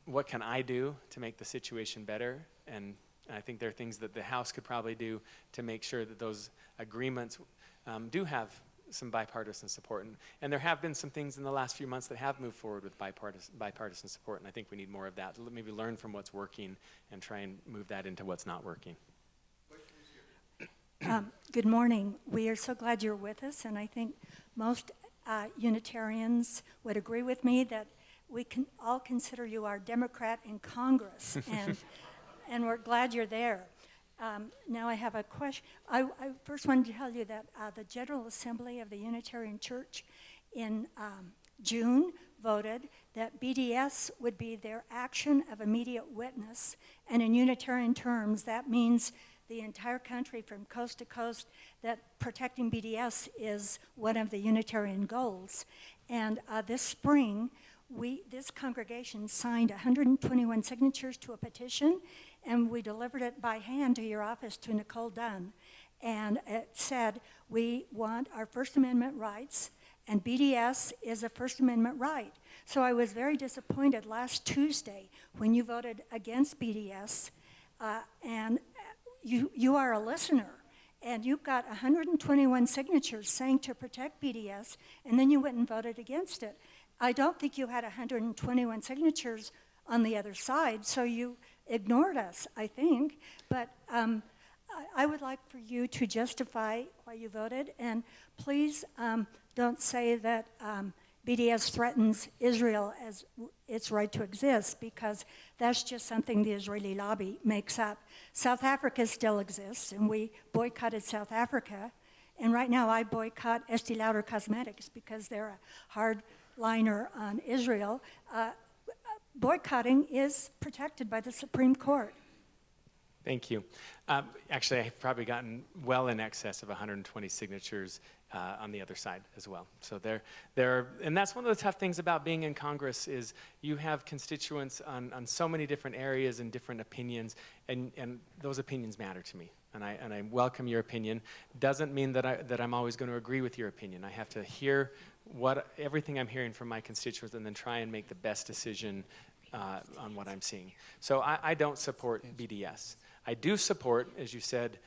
what can I do to make the situation better? And I think there are things that the House could probably do to make sure that those agreements do have some bipartisan support. And there have been some things in the last few months that have moved forward with bipartisan support, and I think we need more of that. Maybe learn from what's working and try and move that into what's not working. Good morning. We are so glad you're with us, and I think most Unitarians would agree with me that we can all consider you our Democrat in Congress, and we're glad you're there. Now I have a question. I first wanted to tell you that the General Assembly of the Unitarian Church in June voted that BDS would be their action of immediate witness, and in Unitarian terms, that means the entire country from coast to coast, that protecting BDS is one of the Unitarian goals. And this spring, this congregation signed 121 signatures to a petition, and we delivered it by hand to your office, to Nicole Dunn. And it said, we want our First Amendment rights, and BDS is a First Amendment right. So I was very disappointed last Tuesday when you voted against BDS, and you are a listener, and you've got 121 signatures saying to protect BDS, and then you went and voted against it. I don't think you had 121 signatures on the other side, so you ignored us, I think. But I would like for you to justify why you voted, and please don't say that BDS threatens Israel as its right to exist, because that's just something the Israeli lobby makes up. South Africa still exists, and we boycotted South Africa. And right now I boycott Estee Lauder Cosmetics because they're a hardliner on Israel. Boycotting is protected by the Supreme Court. Thank you. Actually, I've probably gotten well in excess of 120 signatures on the other side as well. So and that's one of the tough things about being in Congress is you have constituents on so many different areas and different opinions, and those opinions matter to me. And I welcome your opinion. Doesn't mean that I'm always going to agree with your opinion. I have to hear everything I'm hearing from my constituents and then try and make the best decision on what I'm seeing. So I don't support BDS. I do support, as you said,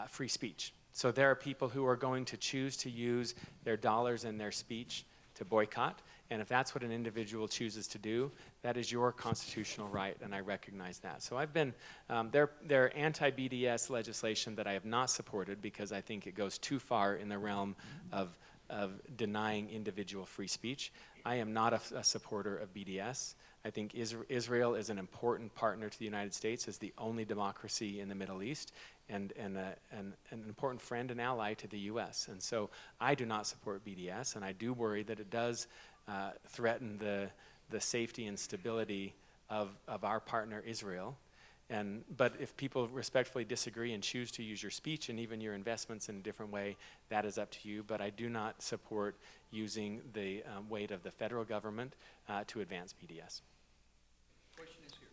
free speech. So there are people who are going to choose to use their dollars and their speech to boycott. And if that's what an individual chooses to do, that is your constitutional right, and I recognize that. So I've been, there are anti-BDS legislation that I have not supported because I think it goes too far in the realm of denying individual free speech. I am not a supporter of BDS. I think Israel is an important partner to the United States as the only democracy in the Middle East and an important friend and ally to the U.S. And so I do not support BDS, and I do worry that it does threaten the safety and stability of our partner Israel. But if people respectfully disagree and choose to use your speech and even your investments in a different way, that is up to you. But I do not support using the weight of the federal government to advance BDS. Question is here.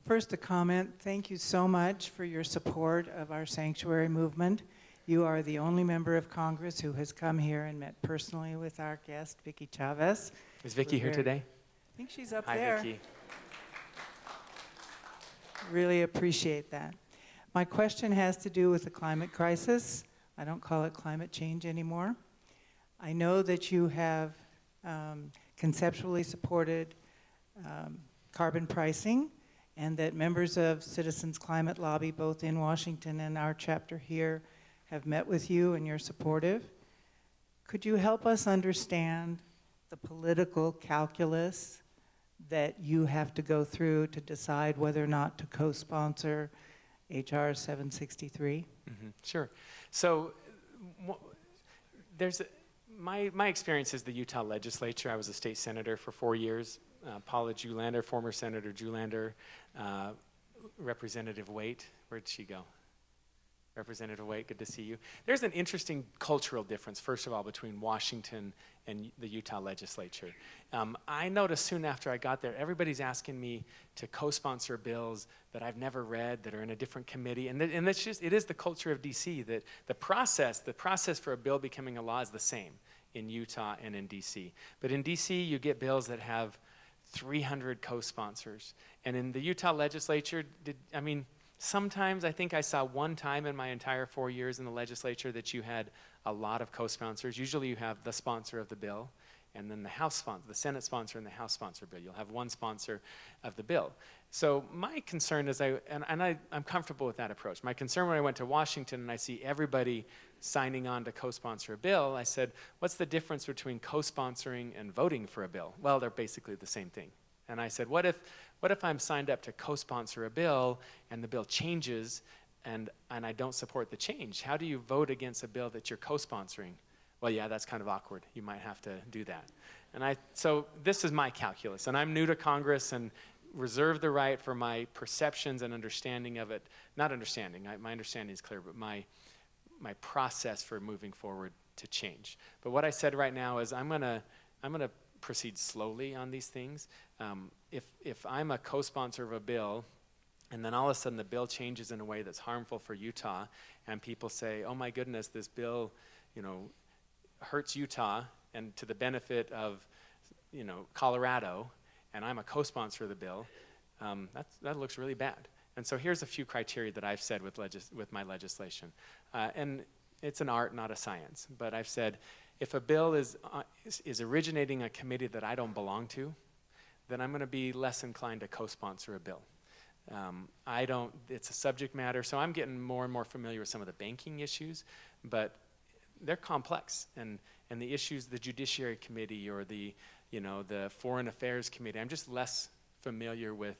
First, a comment. Thank you so much for your support of our sanctuary movement. You are the only member of Congress who has come here and met personally with our guest, Vicki Chavez. Is Vicki here today? I think she's up Hi, there. Vicki. Really appreciate that. My question has to do with the climate crisis. I don't call it climate change anymore. I know that you have conceptually supported carbon pricing, and that members of Citizens Climate Lobby, both in Washington and our chapter here, have met with you and you're supportive. Could you help us understand the political calculus that you have to go through to decide whether or not to co-sponsor HR 763? Sure. So my experience is the Utah legislature. I was a state senator for 4 years. Paula Julander, former Senator Julander, Representative Waite, where'd she go? Representative Waite, good to see you. There's an interesting cultural difference, first of all, between Washington and the Utah legislature. I noticed soon after I got there, everybody's asking me to co-sponsor bills that I've never read, that are in a different committee, and it's just, it is the culture of DC that the process for a bill becoming a law is the same in Utah and in DC. But in DC, you get bills that have 300 co-sponsors. And in the Utah legislature, sometimes I think I saw one time in my entire 4 years in the legislature that you had a lot of co-sponsors. Usually you have the sponsor of the bill, and then the Senate sponsor and the House sponsor bill. You'll have one sponsor of the bill. So my concern is, I'm comfortable with that approach. My concern when I went to Washington and I see everybody signing on to co-sponsor a bill, I said, what's the difference between co-sponsoring and voting for a bill? Well, they're basically the same thing. And I said, what if I'm signed up to co-sponsor a bill and the bill changes and I don't support the change? How do you vote against a bill that you're co-sponsoring? Well, yeah, that's kind of awkward. You might have to do that. So this is my calculus, and I'm new to Congress and reserve the right for my perceptions and understanding of it. Not understanding, my understanding is clear, but my process for moving forward to change. But what I said right now is I'm gonna proceed slowly on these things. If I'm a co-sponsor of a bill, and then all of a sudden the bill changes in a way that's harmful for Utah, and people say, oh my goodness, this bill, hurts Utah and to the benefit of, Colorado, and I'm a co-sponsor of the bill, that looks really bad. And so here's a few criteria that I've said with my legislation. And it's an art, not a science. But I've said, if a bill is originating a committee that I don't belong to, then I'm going to be less inclined to co-sponsor a bill. It's a subject matter, so I'm getting more and more familiar with some of the banking issues, but they're complex, and the issues, the Judiciary Committee or the Foreign Affairs Committee, I'm just less familiar with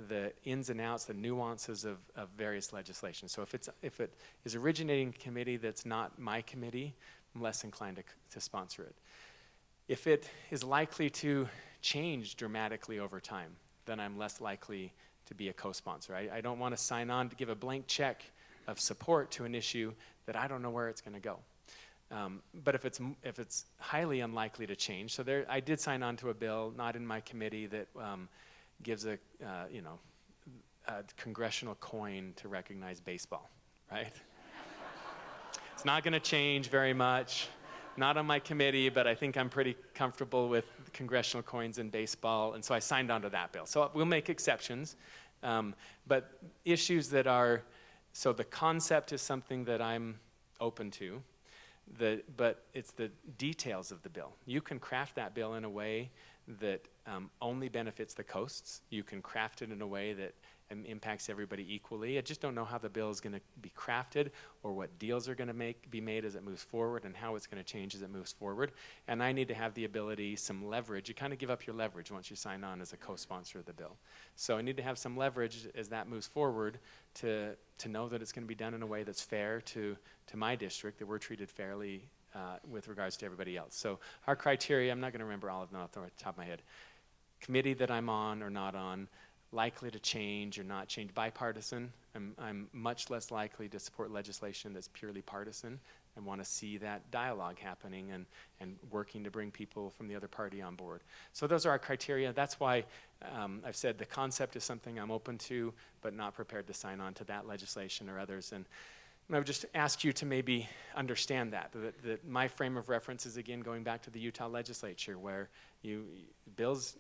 the ins and outs, the nuances of various legislation. So if it is originating committee that's not my committee, I'm less inclined to sponsor it. If it is likely to change dramatically over time, then I'm less likely to be a co-sponsor. I don't want to sign on to give a blank check of support to an issue that I don't know where it's going to go. But if it's highly unlikely to change, so I did sign on to a bill, not in my committee, that gives a congressional coin to recognize baseball, right? It's not going to change very much. Not on my committee, but I think I'm pretty comfortable with congressional coins in baseball, and so I signed on to that bill. So we'll make exceptions, but issues that are, so the concept is something that I'm open to, but it's the details of the bill. You can craft that bill in a way that only benefits the coasts. You can craft it in a way that impacts everybody equally. I just don't know how the bill is going to be crafted or what deals are going to be made as it moves forward and how it's going to change as it moves forward. And I need to have the ability, some leverage. You kind of give up your leverage once you sign on as a co-sponsor of the bill. So I need to have some leverage as that moves forward to know that it's going to be done in a way that's fair to my district, that we're treated fairly with regards to everybody else. So our criteria, I'm not going to remember all of them off the top of my head. Committee that I'm on or not on, likely to change or not change, bipartisan. I'm much less likely to support legislation that's purely partisan and want to see that dialogue happening and working to bring people from the other party on board. So those are our criteria. That's why I've said the concept is something I'm open to, but not prepared to sign on to that legislation or others. And I would just ask you to maybe understand that my frame of reference is, again, going back to the Utah legislature, where bills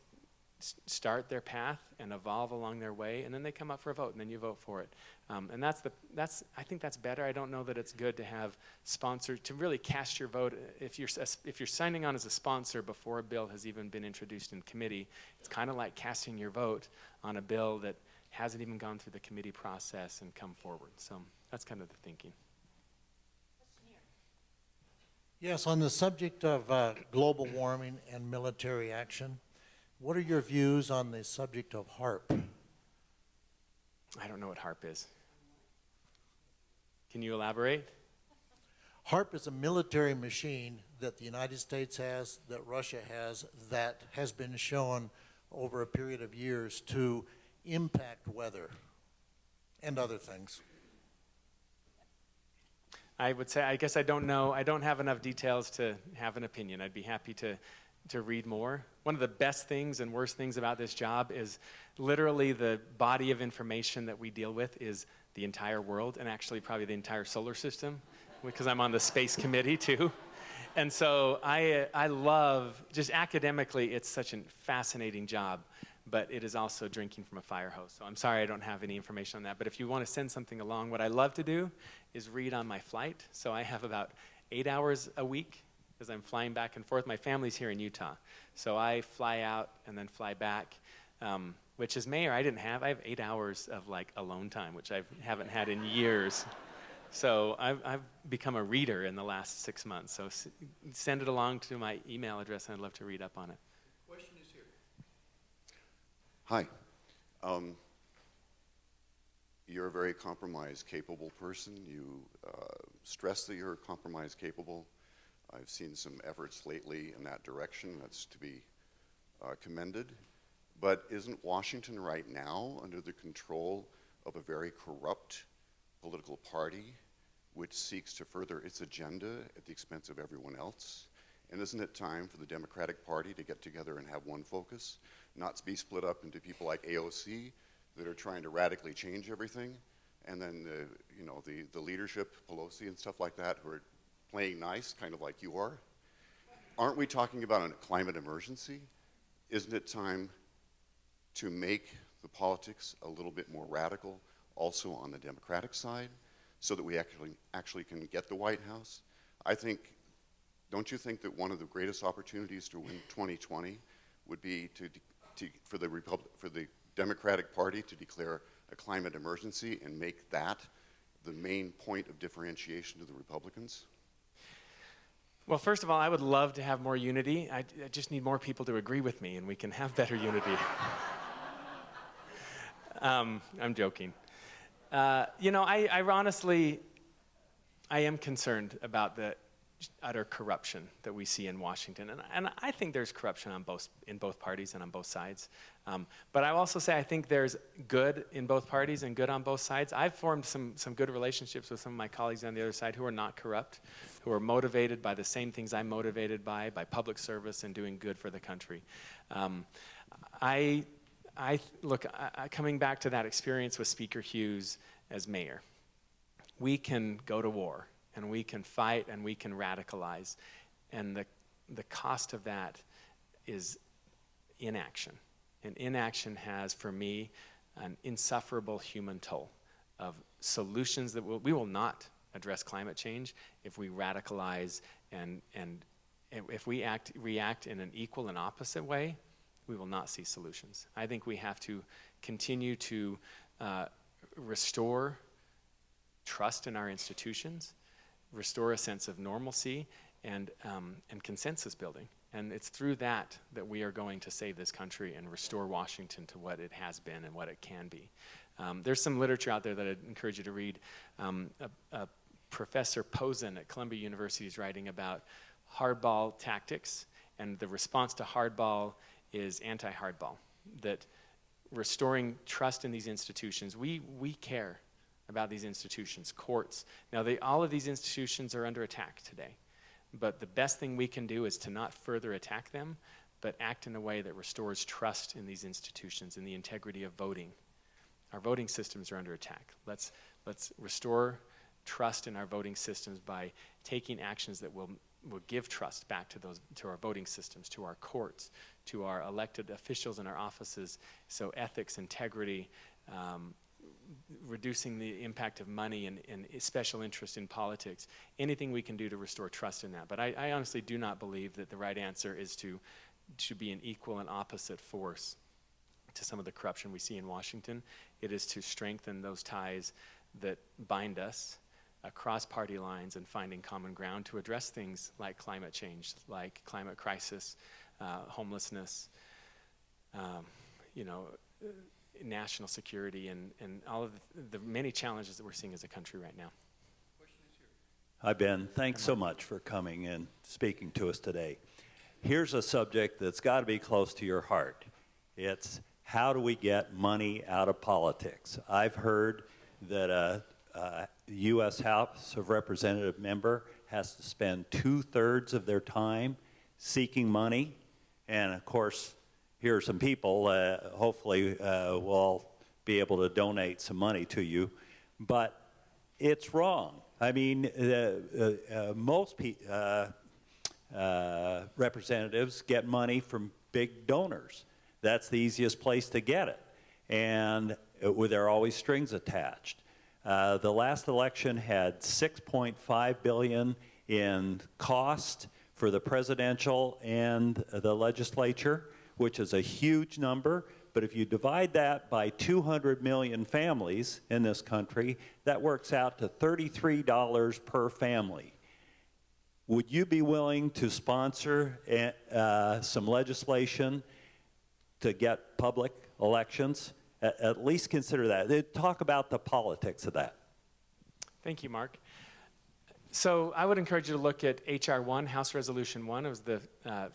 start their path and evolve along their way, and then they come up for a vote, and then you vote for it. And I think that's better. I don't know that it's good to have sponsors, to really cast your vote. If you're signing on as a sponsor before a bill has even been introduced in committee, it's kind of like casting your vote on a bill that hasn't even gone through the committee process and come forward. So that's kind of the thinking. Yes, on the subject of global warming and military action, what are your views on the subject of HARP? I don't know what HARP is. Can you elaborate? HARP is a military machine that the United States has, that Russia has, that has been shown over a period of years to impact weather and other things. I would say, I guess I don't know. I don't have enough details to have an opinion. I'd be happy to read more. One of the best things and worst things about this job is literally the body of information that we deal with is the entire world, and actually probably the entire solar system, because I'm on the space committee too. And so I love, just academically, it's such a fascinating job, but it is also drinking from a fire hose. So I'm sorry I don't have any information on that, but if you want to send something along, what I love to do is read on my flight. So I have about 8 hours a week because I'm flying back and forth. My family's here in Utah. So I fly out and then fly back, which as mayor, I have 8 hours of like alone time, which I haven't had in years. So I've become a reader in the last 6 months. So send it along to my email address, and I'd love to read up on it. Question is here. Hi. You're a very compromise capable person. You stress that you're compromise capable. I've seen some efforts lately in that direction. That's to be commended. But isn't Washington right now under the control of a very corrupt political party which seeks to further its agenda at the expense of everyone else? And isn't it time for the Democratic Party to get together and have one focus, not to be split up into people like AOC that are trying to radically change everything, and then the leadership, Pelosi and stuff like that, who are playing nice, kind of like you are? Aren't we talking about a climate emergency? Isn't it time to make the politics a little bit more radical also on the Democratic side so that we actually can get the White House? Don't you think that one of the greatest opportunities to win 2020 would be for the Democratic Party to declare a climate emergency and make that the main point of differentiation to the Republicans? Well, first of all, I would love to have more unity. I just need more people to agree with me, and we can have better unity. I'm joking. You know, I honestly, I am concerned about the utter corruption that we see in Washington, and I think there's corruption in both parties and on both sides. But I also say I think there's good in both parties and good on both sides. I've formed some good relationships with some of my colleagues on the other side who are not corrupt, who are motivated by the same things I'm motivated by public service and doing good for the country. Coming back to that experience with Speaker Hughes as mayor, we can go to war, and we can fight, and we can radicalize. And the cost of that is inaction. And inaction has, for me, an insufferable human toll of solutions that we will not address climate change if we radicalize and if we react in an equal and opposite way, we will not see solutions. I think we have to continue to restore trust in our institutions, restore a sense of normalcy and consensus building. And it's through that we are going to save this country and restore Washington to what it has been and what it can be. There's some literature out there that I'd encourage you to read. Professor Posen at Columbia University is writing about hardball tactics, and the response to hardball is anti-hardball. That restoring trust in these institutions, we care about these institutions, courts. Now, all of these institutions are under attack today, but the best thing we can do is to not further attack them, but act in a way that restores trust in these institutions and the integrity of voting. Our voting systems are under attack. Let's restore trust in our voting systems by taking actions that will give trust back to our voting systems, to our courts, to our elected officials in our offices. So ethics, integrity, reducing the impact of money and special interest in politics, anything we can do to restore trust in that. But I honestly do not believe that the right answer is to be an equal and opposite force to some of the corruption we see in Washington. It is to strengthen those ties that bind us across party lines and finding common ground to address things like climate change, like climate crisis, homelessness, national security, and all of the many challenges that we're seeing as a country right now. Hi, Ben. Thanks so much for coming and speaking to us today. Here's a subject that's got to be close to your heart. It's how do we get money out of politics? I've heard that a U.S. House of Representative member has to spend 2/3 of their time seeking money. And of course, here are some people, hopefully will be able to donate some money to you. But it's wrong. I mean, most representatives get money from big donors. That's the easiest place to get it. And there are always strings attached. The last election had $6.5 billion in cost for the presidential and the legislature, which is a huge number. But if you divide that by 200 million families in this country, that works out to $33 per family. Would you be willing to sponsor some legislation to get public elections? At least consider that. Talk about the politics of that. Thank you, Mark. So I would encourage you to look at H.R. 1, House Resolution 1. It was the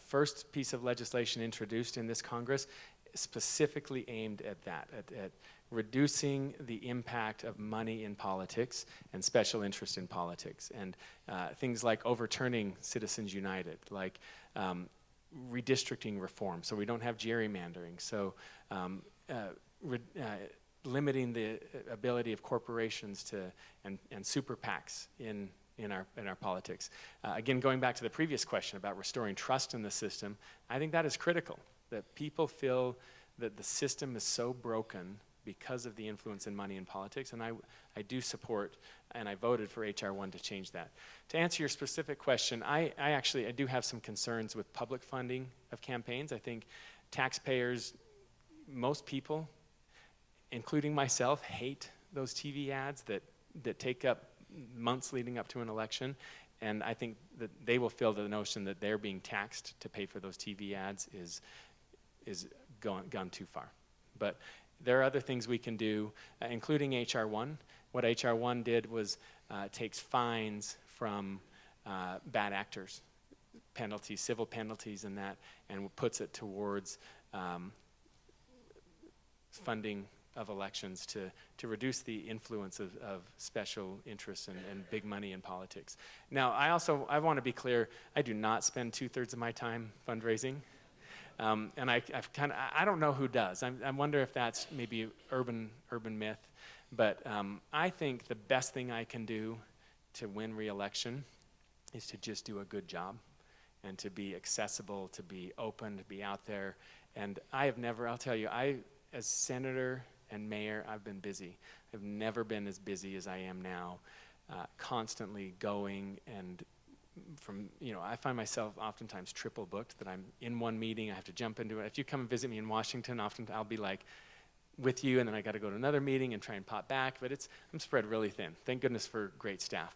first piece of legislation introduced in this Congress, specifically aimed at that, at reducing the impact of money in politics and special interest in politics, and things like overturning Citizens United, like redistricting reform, so we don't have gerrymandering, so limiting the ability of corporations to and super PACs in our politics. Again, going back to the previous question about restoring trust in the system, I think that is critical, that people feel that the system is so broken because of the influence in money in politics, and I do support, and I voted for H.R. 1 to change that. To answer your specific question, I do have some concerns with public funding of campaigns. I think taxpayers, most people, including myself, hate those TV ads that take up months leading up to an election. And I think that they will feel the notion that they're being taxed to pay for those TV ads is gone too far. But there are other things we can do, including H.R. 1. What H.R. 1 did was takes fines from bad actors, penalties, civil penalties and that, and puts it towards funding of elections to reduce the influence of special interests and big money in politics. Now, I want to be clear, I do not spend 2/3 of my time fundraising. And I don't know who does. I wonder if that's maybe urban myth. But I think the best thing I can do to win re-election is to just do a good job and to be accessible, to be open, to be out there. And I'll tell you, as senator and mayor, I've been busy. I've never been as busy as I am now, constantly going and I find myself oftentimes triple booked, that I'm in one meeting, I have to jump into it. If you come and visit me in Washington, often I'll be like with you, and then I got to go to another meeting and try and pop back, but I'm spread really thin. Thank goodness for great staff.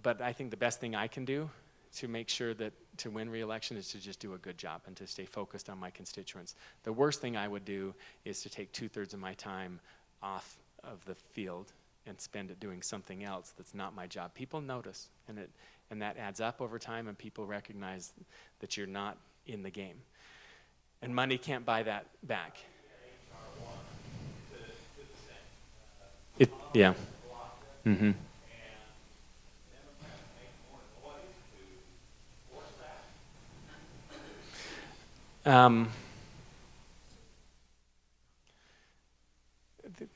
But I think the best thing I can do to make sure that to win re-election is to just do a good job and to stay focused on my constituents. The worst thing I would do is to take 2/3 of my time off of the field and spend it doing something else that's not my job. People notice, and that adds up over time, and people recognize that you're not in the game. And money can't buy that back. Yeah. Mm-hmm.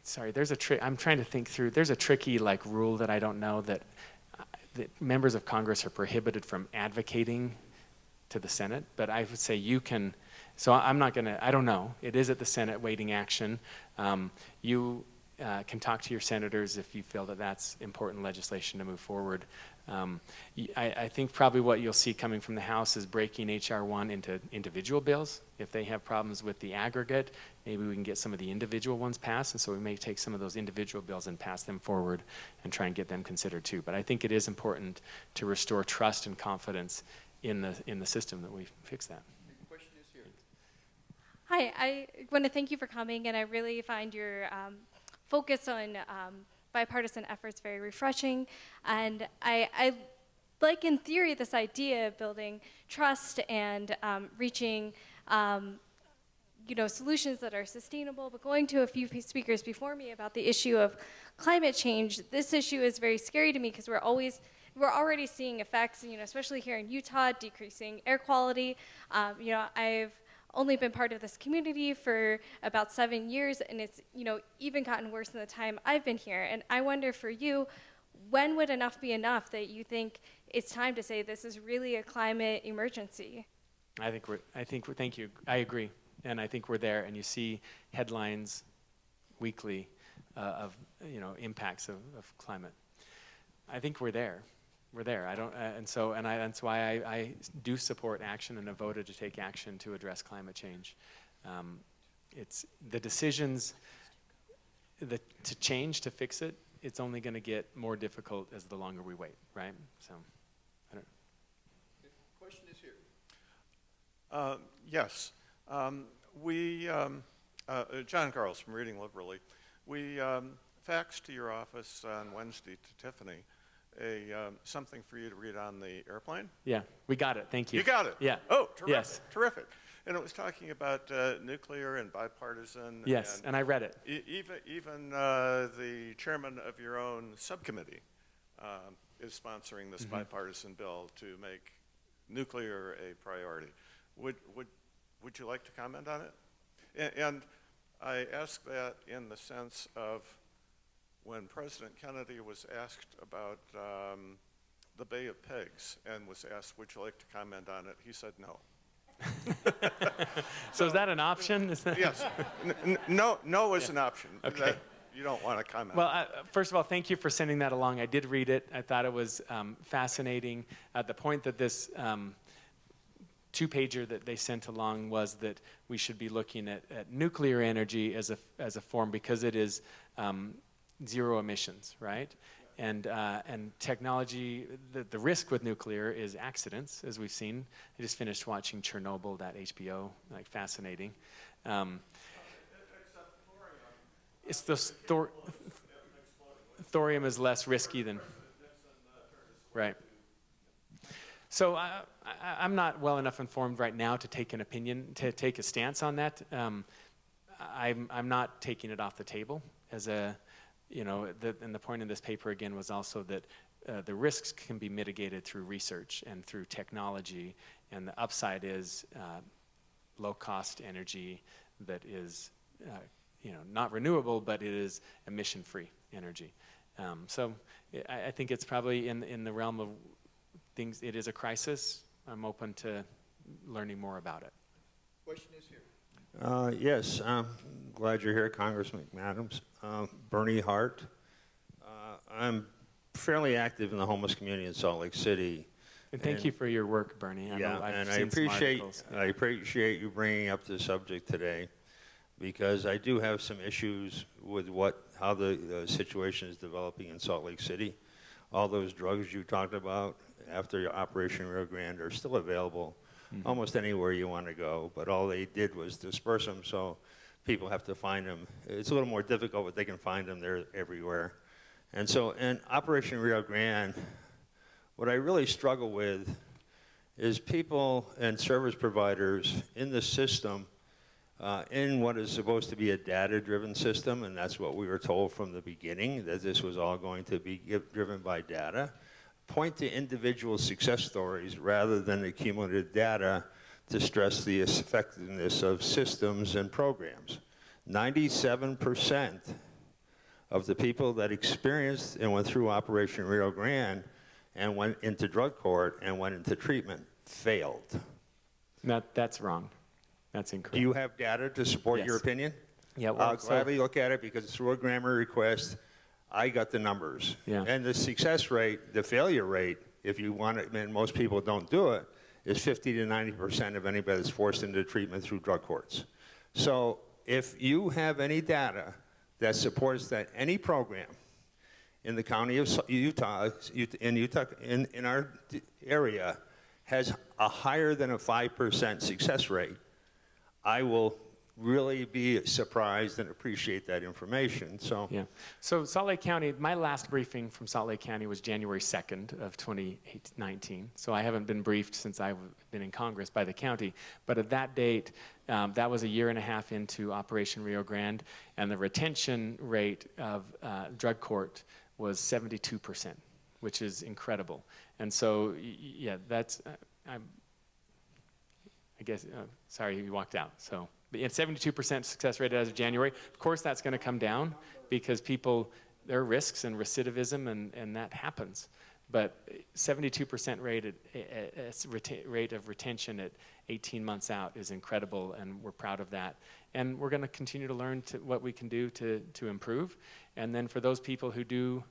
Sorry, there's a trick. I'm trying to think through. There's a tricky rule that I don't know that members of Congress are prohibited from advocating to the Senate, but I would say you can. So I'm not going to. I don't know. It is at the Senate waiting action. You can talk to your senators if you feel that that's important legislation to move forward. I think probably what you'll see coming from the House is breaking H.R. 1 into individual bills. If they have problems with the aggregate, maybe we can get some of the individual ones passed, and so we may take some of those individual bills and pass them forward and try and get them considered too. But I think it is important to restore trust and confidence in the system that we fix that. The question is here. Hi, I want to thank you for coming, and I really find your focus on bipartisan efforts very refreshing. And I like, in theory, this idea of building trust and reaching solutions that are sustainable. But going to a few speakers before me about the issue of climate change, this issue is very scary to me because we're already seeing effects, especially here in Utah, decreasing air quality. I've only been part of this community for about 7 years, and it's even gotten worse in the time I've been here. And I wonder for you, when would enough be enough that you think it's time to say this is really a climate emergency? Thank you. I agree, and I think we're there. And you see headlines weekly of impacts of climate. I think we're there. We're there. That's why I do support action and have voted to take action to address climate change. It's the decisions to change, to fix it. It's only going to get more difficult as the longer we wait, right? So, I don't. The question is here. Yes. John Carls from Reading Liberally. We faxed to your office on Wednesday to Tiffany something for you to read on the airplane. Yeah, we got it. Thank you. You got it? Yeah. Oh, terrific. Yes. Terrific. And it was talking about nuclear and bipartisan. Yes, and I read it. Even the chairman of your own subcommittee is sponsoring this bipartisan bill to make nuclear a priority. Would you like to comment on it? And I ask that in the sense of when President Kennedy was asked about the Bay of Pigs and was asked, would you like to comment on it? He said no. So is that an option? Yes. No is an option. Okay. You don't want to comment. Well, first of all, thank you for sending that along. I did read it. I thought it was fascinating. The point that this two-pager that they sent along was that we should be looking at nuclear energy as a form, because it is zero emissions, right? And technology, the risk with nuclear is accidents, as we've seen. I just finished watching Chernobyl, that HBO, like fascinating. It's the thorium is less risky than, right. So I'm not well enough informed right now to take an opinion, to take a stance on that. I'm not taking it off the table as a, and the point in this paper again was also that the risks can be mitigated through research and through technology, and the upside is low-cost energy that is, not renewable, but it is emission-free energy. So I think it's probably in the realm of things. It is a crisis. I'm open to learning more about it. Question is here. Yes, I'm glad you're here, Congressman McAdams. Bernie Hart. I'm fairly active in the homeless community in Salt Lake City. And thank you for your work, Bernie. I appreciate you bringing up the subject today, because I do have some issues with how the situation is developing in Salt Lake City. All those drugs you talked about after Operation Rio Grande are still available almost anywhere you want to go, but all they did was disperse them, so people have to find them. It's a little more difficult, but they can find them. They're everywhere. And so in Operation Rio Grande, what I really struggle with is people and service providers in the system, in what is supposed to be a data-driven system, and that's what we were told from the beginning, that this was all going to be driven by data, point to individual success stories rather than accumulated data to stress the effectiveness of systems and programs. 97% of the people that experienced and went through Operation Rio Grande and went into drug court and went into treatment failed. That's wrong. That's incorrect. Do you have data to support your opinion? Yeah, I'll gladly look at it, because through a grammar request, I got the numbers. Yeah. And the success rate, the failure rate, if you want it, and most people don't do it, is 50 to 90% of anybody that's forced into treatment through drug courts. So if you have any data that supports that any program in the county of Utah, in our area, has a higher than a 5% success rate, I will really be surprised and appreciate that information. So yeah. So Salt Lake County, my last briefing from Salt Lake County was January 2nd of 2019. So I haven't been briefed since I've been in Congress by the county. But at that date, that was a year and a half into Operation Rio Grande, and the retention rate of drug court was 72%, which is incredible. And so, yeah, that's, I guess, sorry, you walked out. So. But 72% success rate as of January. Of course, that's going to come down because there are risks and recidivism, and that happens. But 72% rate of retention at 18 months out is incredible, and we're proud of that. And we're going to continue to learn what we can do to improve. And then for those people who do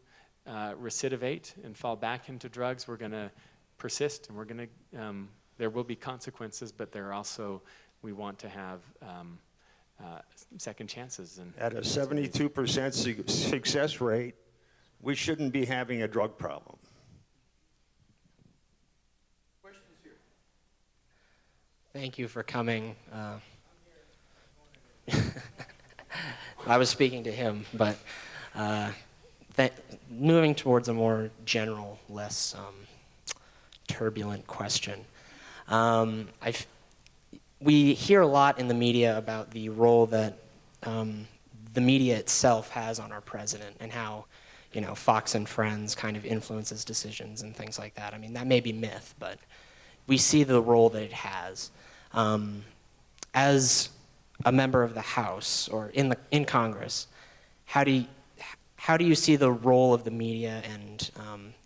recidivate and fall back into drugs, we're going to persist, and we're going to. There will be consequences, but there are also. We want to have second chances. And at a 72% success rate, we shouldn't be having a drug problem. Question is here. Thank you for coming. I was speaking to him, but moving towards a more general, less turbulent question. We hear a lot in the media about the role that the media itself has on our president, and how, Fox and Friends kind of influences decisions and things like that. I mean, that may be myth, but we see the role that it has. As a member of the House or in Congress, how do you see the role of the media, and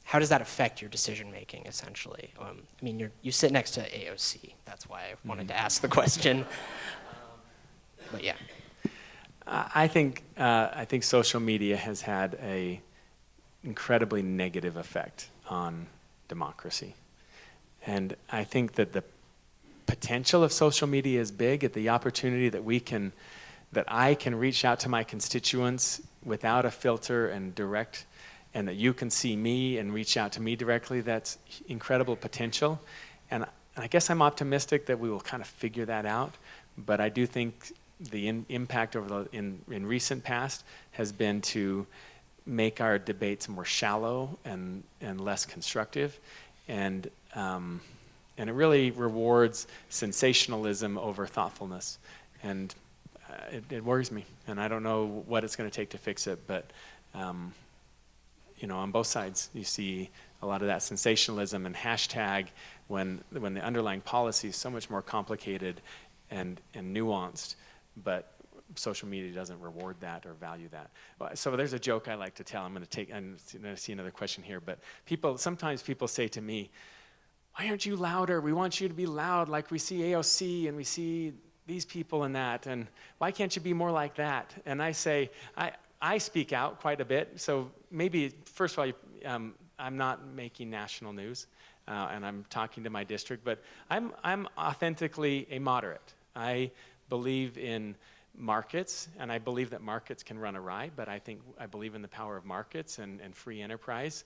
how does that affect your decision making, essentially? I mean, you sit next to AOC. That's why I wanted to ask the question. But yeah. I think social media has had a incredibly negative effect on democracy, and I think that potential of social media is big, at the opportunity that I can reach out to my constituents without a filter and direct, and that you can see me and reach out to me directly. That's incredible potential. And I guess I'm optimistic that we will kind of figure that out. But I do think the impact in recent past has been to make our debates more shallow and less constructive. And it really rewards sensationalism over thoughtfulness. And it worries me. And I don't know what it's going to take to fix it. But, on both sides, you see a lot of that sensationalism and hashtag when the underlying policy is so much more complicated and nuanced. But social media doesn't reward that or value that. So there's a joke I like to tell. I'm going to see another question here. But sometimes people say to me, why aren't you louder? We want you to be loud like we see AOC and we see these people and that. And why can't you be more like that? And I say, I speak out quite a bit. So maybe, first of all, I'm not making national news. And I'm talking to my district. But I'm authentically a moderate. I believe in markets, and I believe that markets can run awry, but I believe in the power of markets and free enterprise.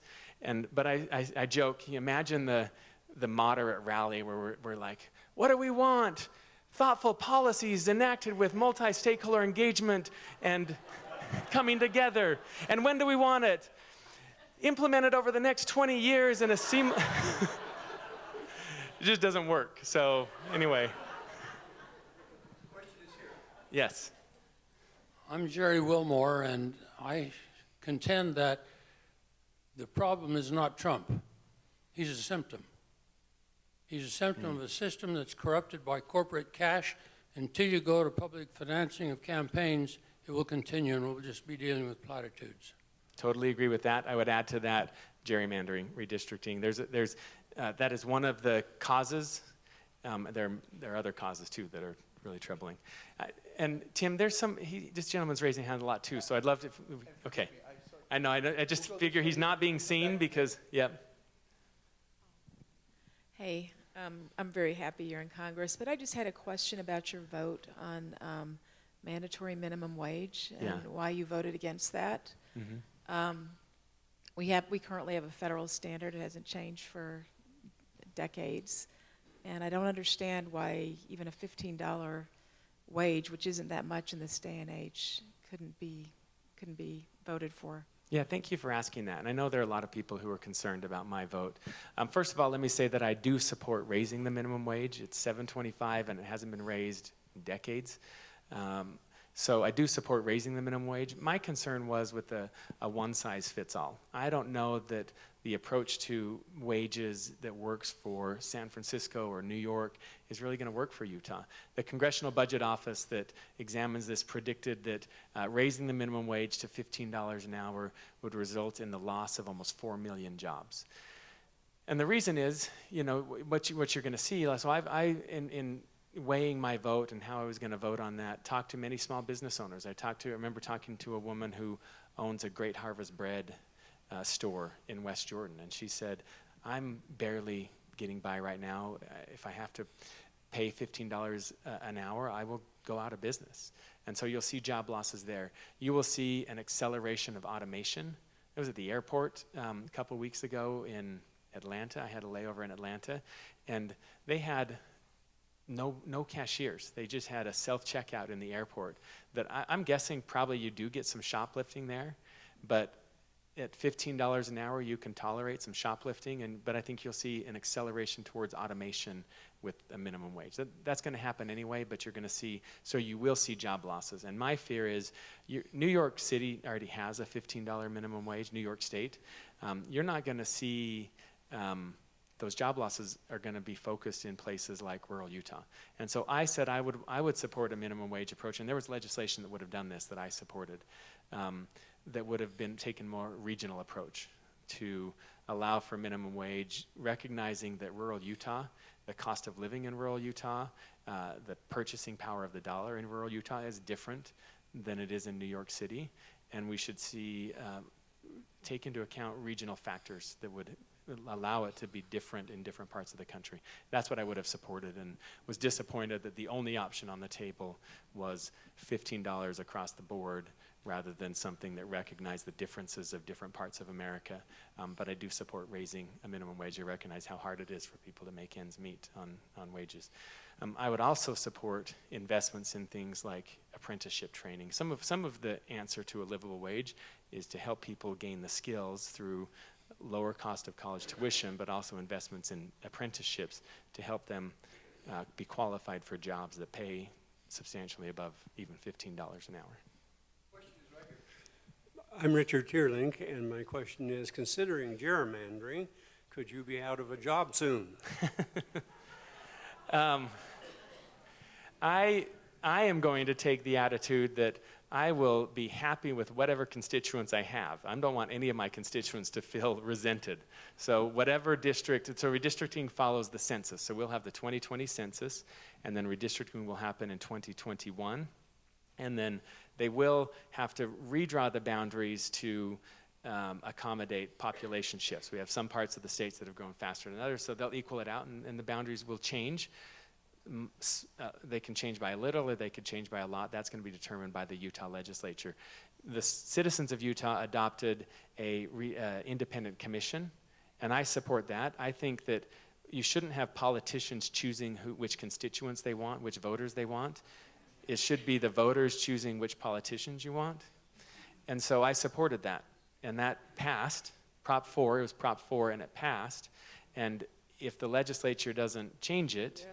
But I joke, imagine the moderate rally where we're like, what do we want? Thoughtful policies enacted with multi-stakeholder engagement and coming together. And when do we want it? Implemented over the next 20 years in a it just doesn't work. So anyway. Yes. I'm Jerry Wilmore, and I contend that the problem is not Trump. He's a symptom. He's a symptom of a system that's corrupted by corporate cash. Until you go to public financing of campaigns, it will continue, and we'll just be dealing with platitudes. Totally agree with that. I would add to that gerrymandering, redistricting. That is one of the causes. There are other causes, too, that are really troubling. And Tim, this gentleman's raising hand a lot too, so I'd love to, okay. I know, I just figure he's not being seen because, yep. Hey, I'm very happy you're in Congress, but I just had a question about your vote on mandatory minimum wage and why you voted against that. Mm-hmm. We currently have a federal standard. It hasn't changed for decades. And I don't understand why even a $15 wage, which isn't that much in this day and age, couldn't be voted for. Yeah, thank you for asking that. And I know there are a lot of people who are concerned about my vote. First of all, let me say that I do support raising the minimum wage. It's $7.25 and it hasn't been raised in decades. So I do support raising the minimum wage. My concern was with a one-size-fits-all. I don't know that the approach to wages that works for San Francisco or New York is really going to work for Utah. The Congressional Budget Office that examines this predicted that raising the minimum wage to $15 an hour would result in the loss of almost 4 million jobs. And the reason is, what you're going to see. So in weighing my vote and how I was going to vote on that, talked to many small business owners. I remember talking to a woman who owns a Great Harvest Bread store in West Jordan, and she said, I'm barely getting by right now. If I have to pay $15 an hour, I will go out of business. And so you'll see job losses there. You will see an acceleration of automation. I was at the airport a couple weeks ago in Atlanta. I had a layover in Atlanta, and they had no cashiers. They just had a self-checkout in the airport. That I'm guessing probably you do get some shoplifting there, but at $15 an hour you can tolerate some shoplifting, but I think you'll see an acceleration towards automation with a minimum wage. That's going to happen anyway, but you're going to see, so you will see job losses. And my fear is, New York City already has a $15 minimum wage, New York State. You're not going to see those job losses are going to be focused in places like rural Utah. And so I said I would support a minimum wage approach, and there was legislation that would have done this that I supported, that would have been taken more regional approach to allow for minimum wage, recognizing that rural Utah, the cost of living in rural Utah, the purchasing power of the dollar in rural Utah is different than it is in New York City, and we should see take into account regional factors that would allow it to be different in different parts of the country. That's what I would have supported, and was disappointed that the only option on the table was $15 across the board rather than something that recognized the differences of different parts of America. But I do support raising a minimum wage. I recognize how hard it is for people to make ends meet on wages. I would also support investments in things like apprenticeship training. Some of the answer to a livable wage is to help people gain the skills through lower cost of college tuition, but also investments in apprenticeships to help them be qualified for jobs that pay substantially above even $15 an hour. I'm Richard Tierlink, and my question is, considering gerrymandering, could you be out of a job soon? I am going to take the attitude that I will be happy with whatever constituents I have. I don't want any of my constituents to feel resented. So whatever district, so redistricting follows the census. So we'll have the 2020 census, and then redistricting will happen in 2021. And then they will have to redraw the boundaries to accommodate population shifts. We have some parts of the states that have grown faster than others, so they'll equal it out, and the boundaries will change. They can change by a little, or they could change by a lot. That's going to be determined by the Utah legislature. The citizens of Utah adopted a independent commission, and I support that. I think that you shouldn't have politicians choosing which constituents they want, which voters they want. It should be the voters choosing which politicians you want. And so I supported that. And that passed. Prop 4, it was Prop 4, and it passed. And if the legislature doesn't change it,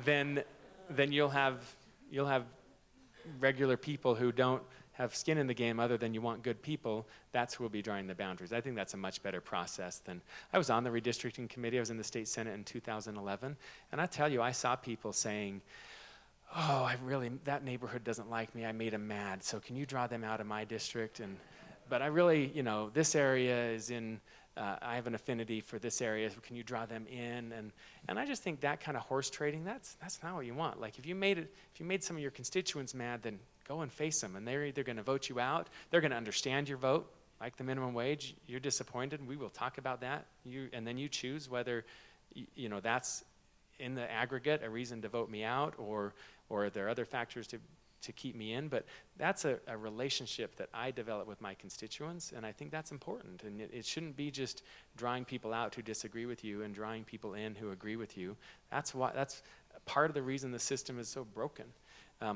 then you'll have regular people who don't have skin in the game other than you want good people. That's who will be drawing the boundaries. I think that's a much better process than, I was on the redistricting committee, I was in the state senate in 2011, and I tell you, I saw people saying, oh, that neighborhood doesn't like me, I made them mad, so can you draw them out of my district? But I really, this area is in, I have an affinity for this area, so can you draw them in? And I just think that kind of horse trading, that's not what you want. Like if you made some of your constituents mad, then go and face them, and they're either going to vote you out, they're going to understand your vote, like the minimum wage, you're disappointed, and we will talk about that, and then you choose whether, that's in the aggregate a reason to vote me out, or are there other factors to keep me in. But that's a relationship that I develop with my constituents, and I think that's important. And it shouldn't be just drawing people out who disagree with you and drawing people in who agree with you. That's part of the reason the system is so broken.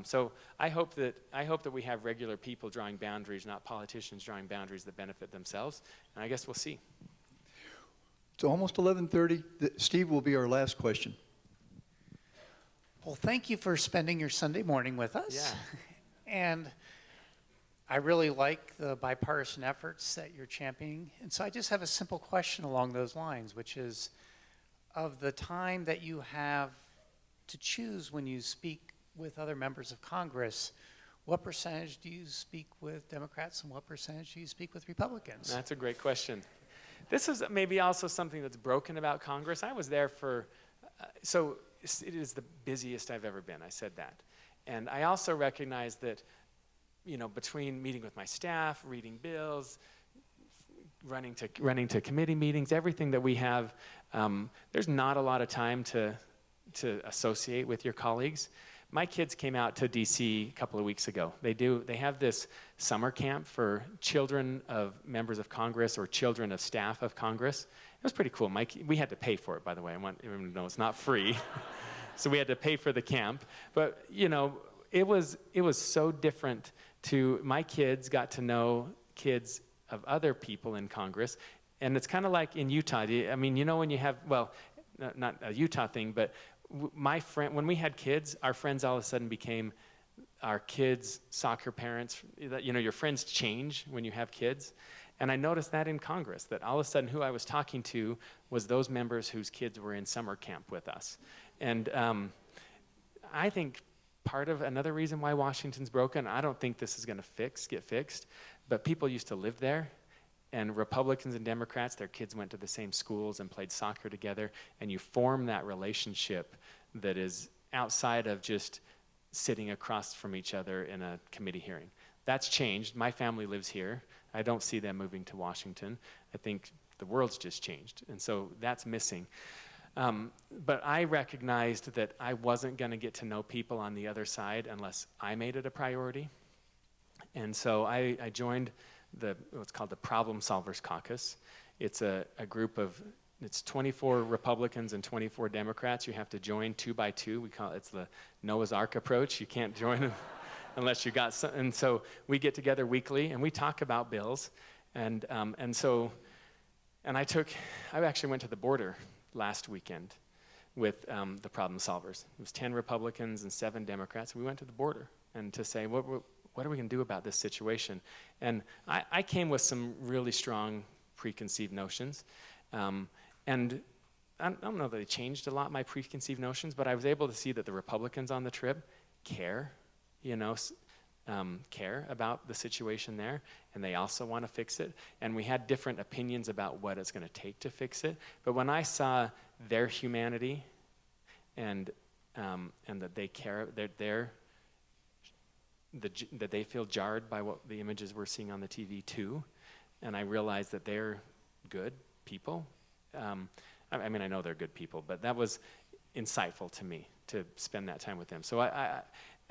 So I hope that we have regular people drawing boundaries, not politicians drawing boundaries that benefit themselves. And I guess we'll see. It's almost 11:30. Steve will be our last question. Well, thank you for spending your Sunday morning with us. Yeah. And I really like the bipartisan efforts that you're championing. And so I just have a simple question along those lines, which is, of the time that you have to choose when you speak with other members of Congress, what percentage do you speak with Democrats and what percentage do you speak with Republicans? That's a great question. This is maybe also something that's broken about Congress. I was there for, so it is the busiest I've ever been, I said that. And I also recognize that, between meeting with my staff, reading bills, running to committee meetings, everything that we have, there's not a lot of time to associate with your colleagues. My kids came out to DC a couple of weeks ago. They have this summer camp for children of members of Congress or children of staff of Congress. It was pretty cool. We had to pay for it, by the way. I want everyone to know it's not free. So we had to pay for the camp. But, it was so different my kids got to know kids of other people in Congress. And it's kind of like in Utah. When you have, not a Utah thing, but when we had kids, our friends all of a sudden became our kids' soccer parents. Your friends change when you have kids. And I noticed that in Congress, that all of a sudden who I was talking to was those members whose kids were in summer camp with us. And I think part of another reason why Washington's broken, I don't think this is going to get fixed, but people used to live there. And Republicans and Democrats, their kids went to the same schools and played soccer together, and you form that relationship that is outside of just sitting across from each other in a committee hearing. That's changed. My family lives here. I don't see them moving to Washington. I think the world's just changed, and so that's missing. But I recognized that I wasn't going to get to know people on the other side unless I made it a priority. And so I joined what's called the Problem Solvers Caucus. It's a group of, it's 24 Republicans and 24 Democrats. You have to join 2 by 2. We call it's the Noah's Ark approach. You can't join them unless you got some. And so we get together weekly and we talk about bills. And I actually went to the border last weekend with the Problem Solvers. It was 10 Republicans and 7 Democrats. We went to the border and to say, what are we going to do about this situation? And I came with some really strong preconceived notions. And I don't know that they changed a lot, my preconceived notions, but I was able to see that the Republicans on the trip care about the situation there, and they also want to fix it. And we had different opinions about what it's going to take to fix it. But when I saw their humanity and that they care, that they feel jarred by what the images we're seeing on the TV too, and I realized that they're good people. I mean, I know they're good people, but that was insightful to me to spend that time with them. So I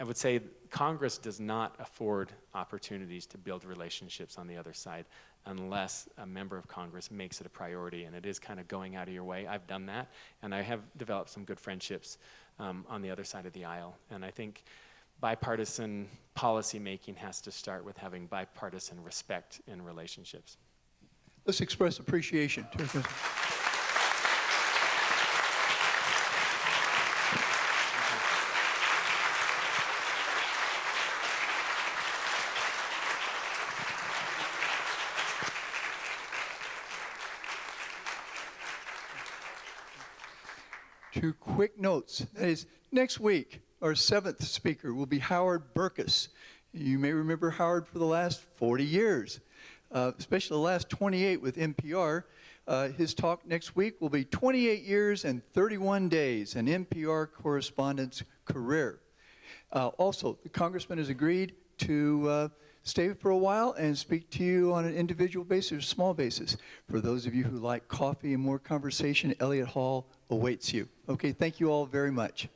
would say Congress does not afford opportunities to build relationships on the other side unless a member of Congress makes it a priority, and it is kind of going out of your way. I've done that, and I have developed some good friendships on the other side of the aisle. And I think bipartisan policy making has to start with having bipartisan respect in relationships. Let's express appreciation to our Two quick notes. That is, next week, our 7th speaker will be Howard Burkus. You may remember Howard for the last 40 years, especially the last 28 with NPR. His talk next week will be 28 years and 31 days, an NPR correspondent's career. Also, the Congressman has agreed to stay for a while and speak to you on an individual basis or small basis. For those of you who like coffee and more conversation, Elliott Hall awaits you. Okay, thank you all very much.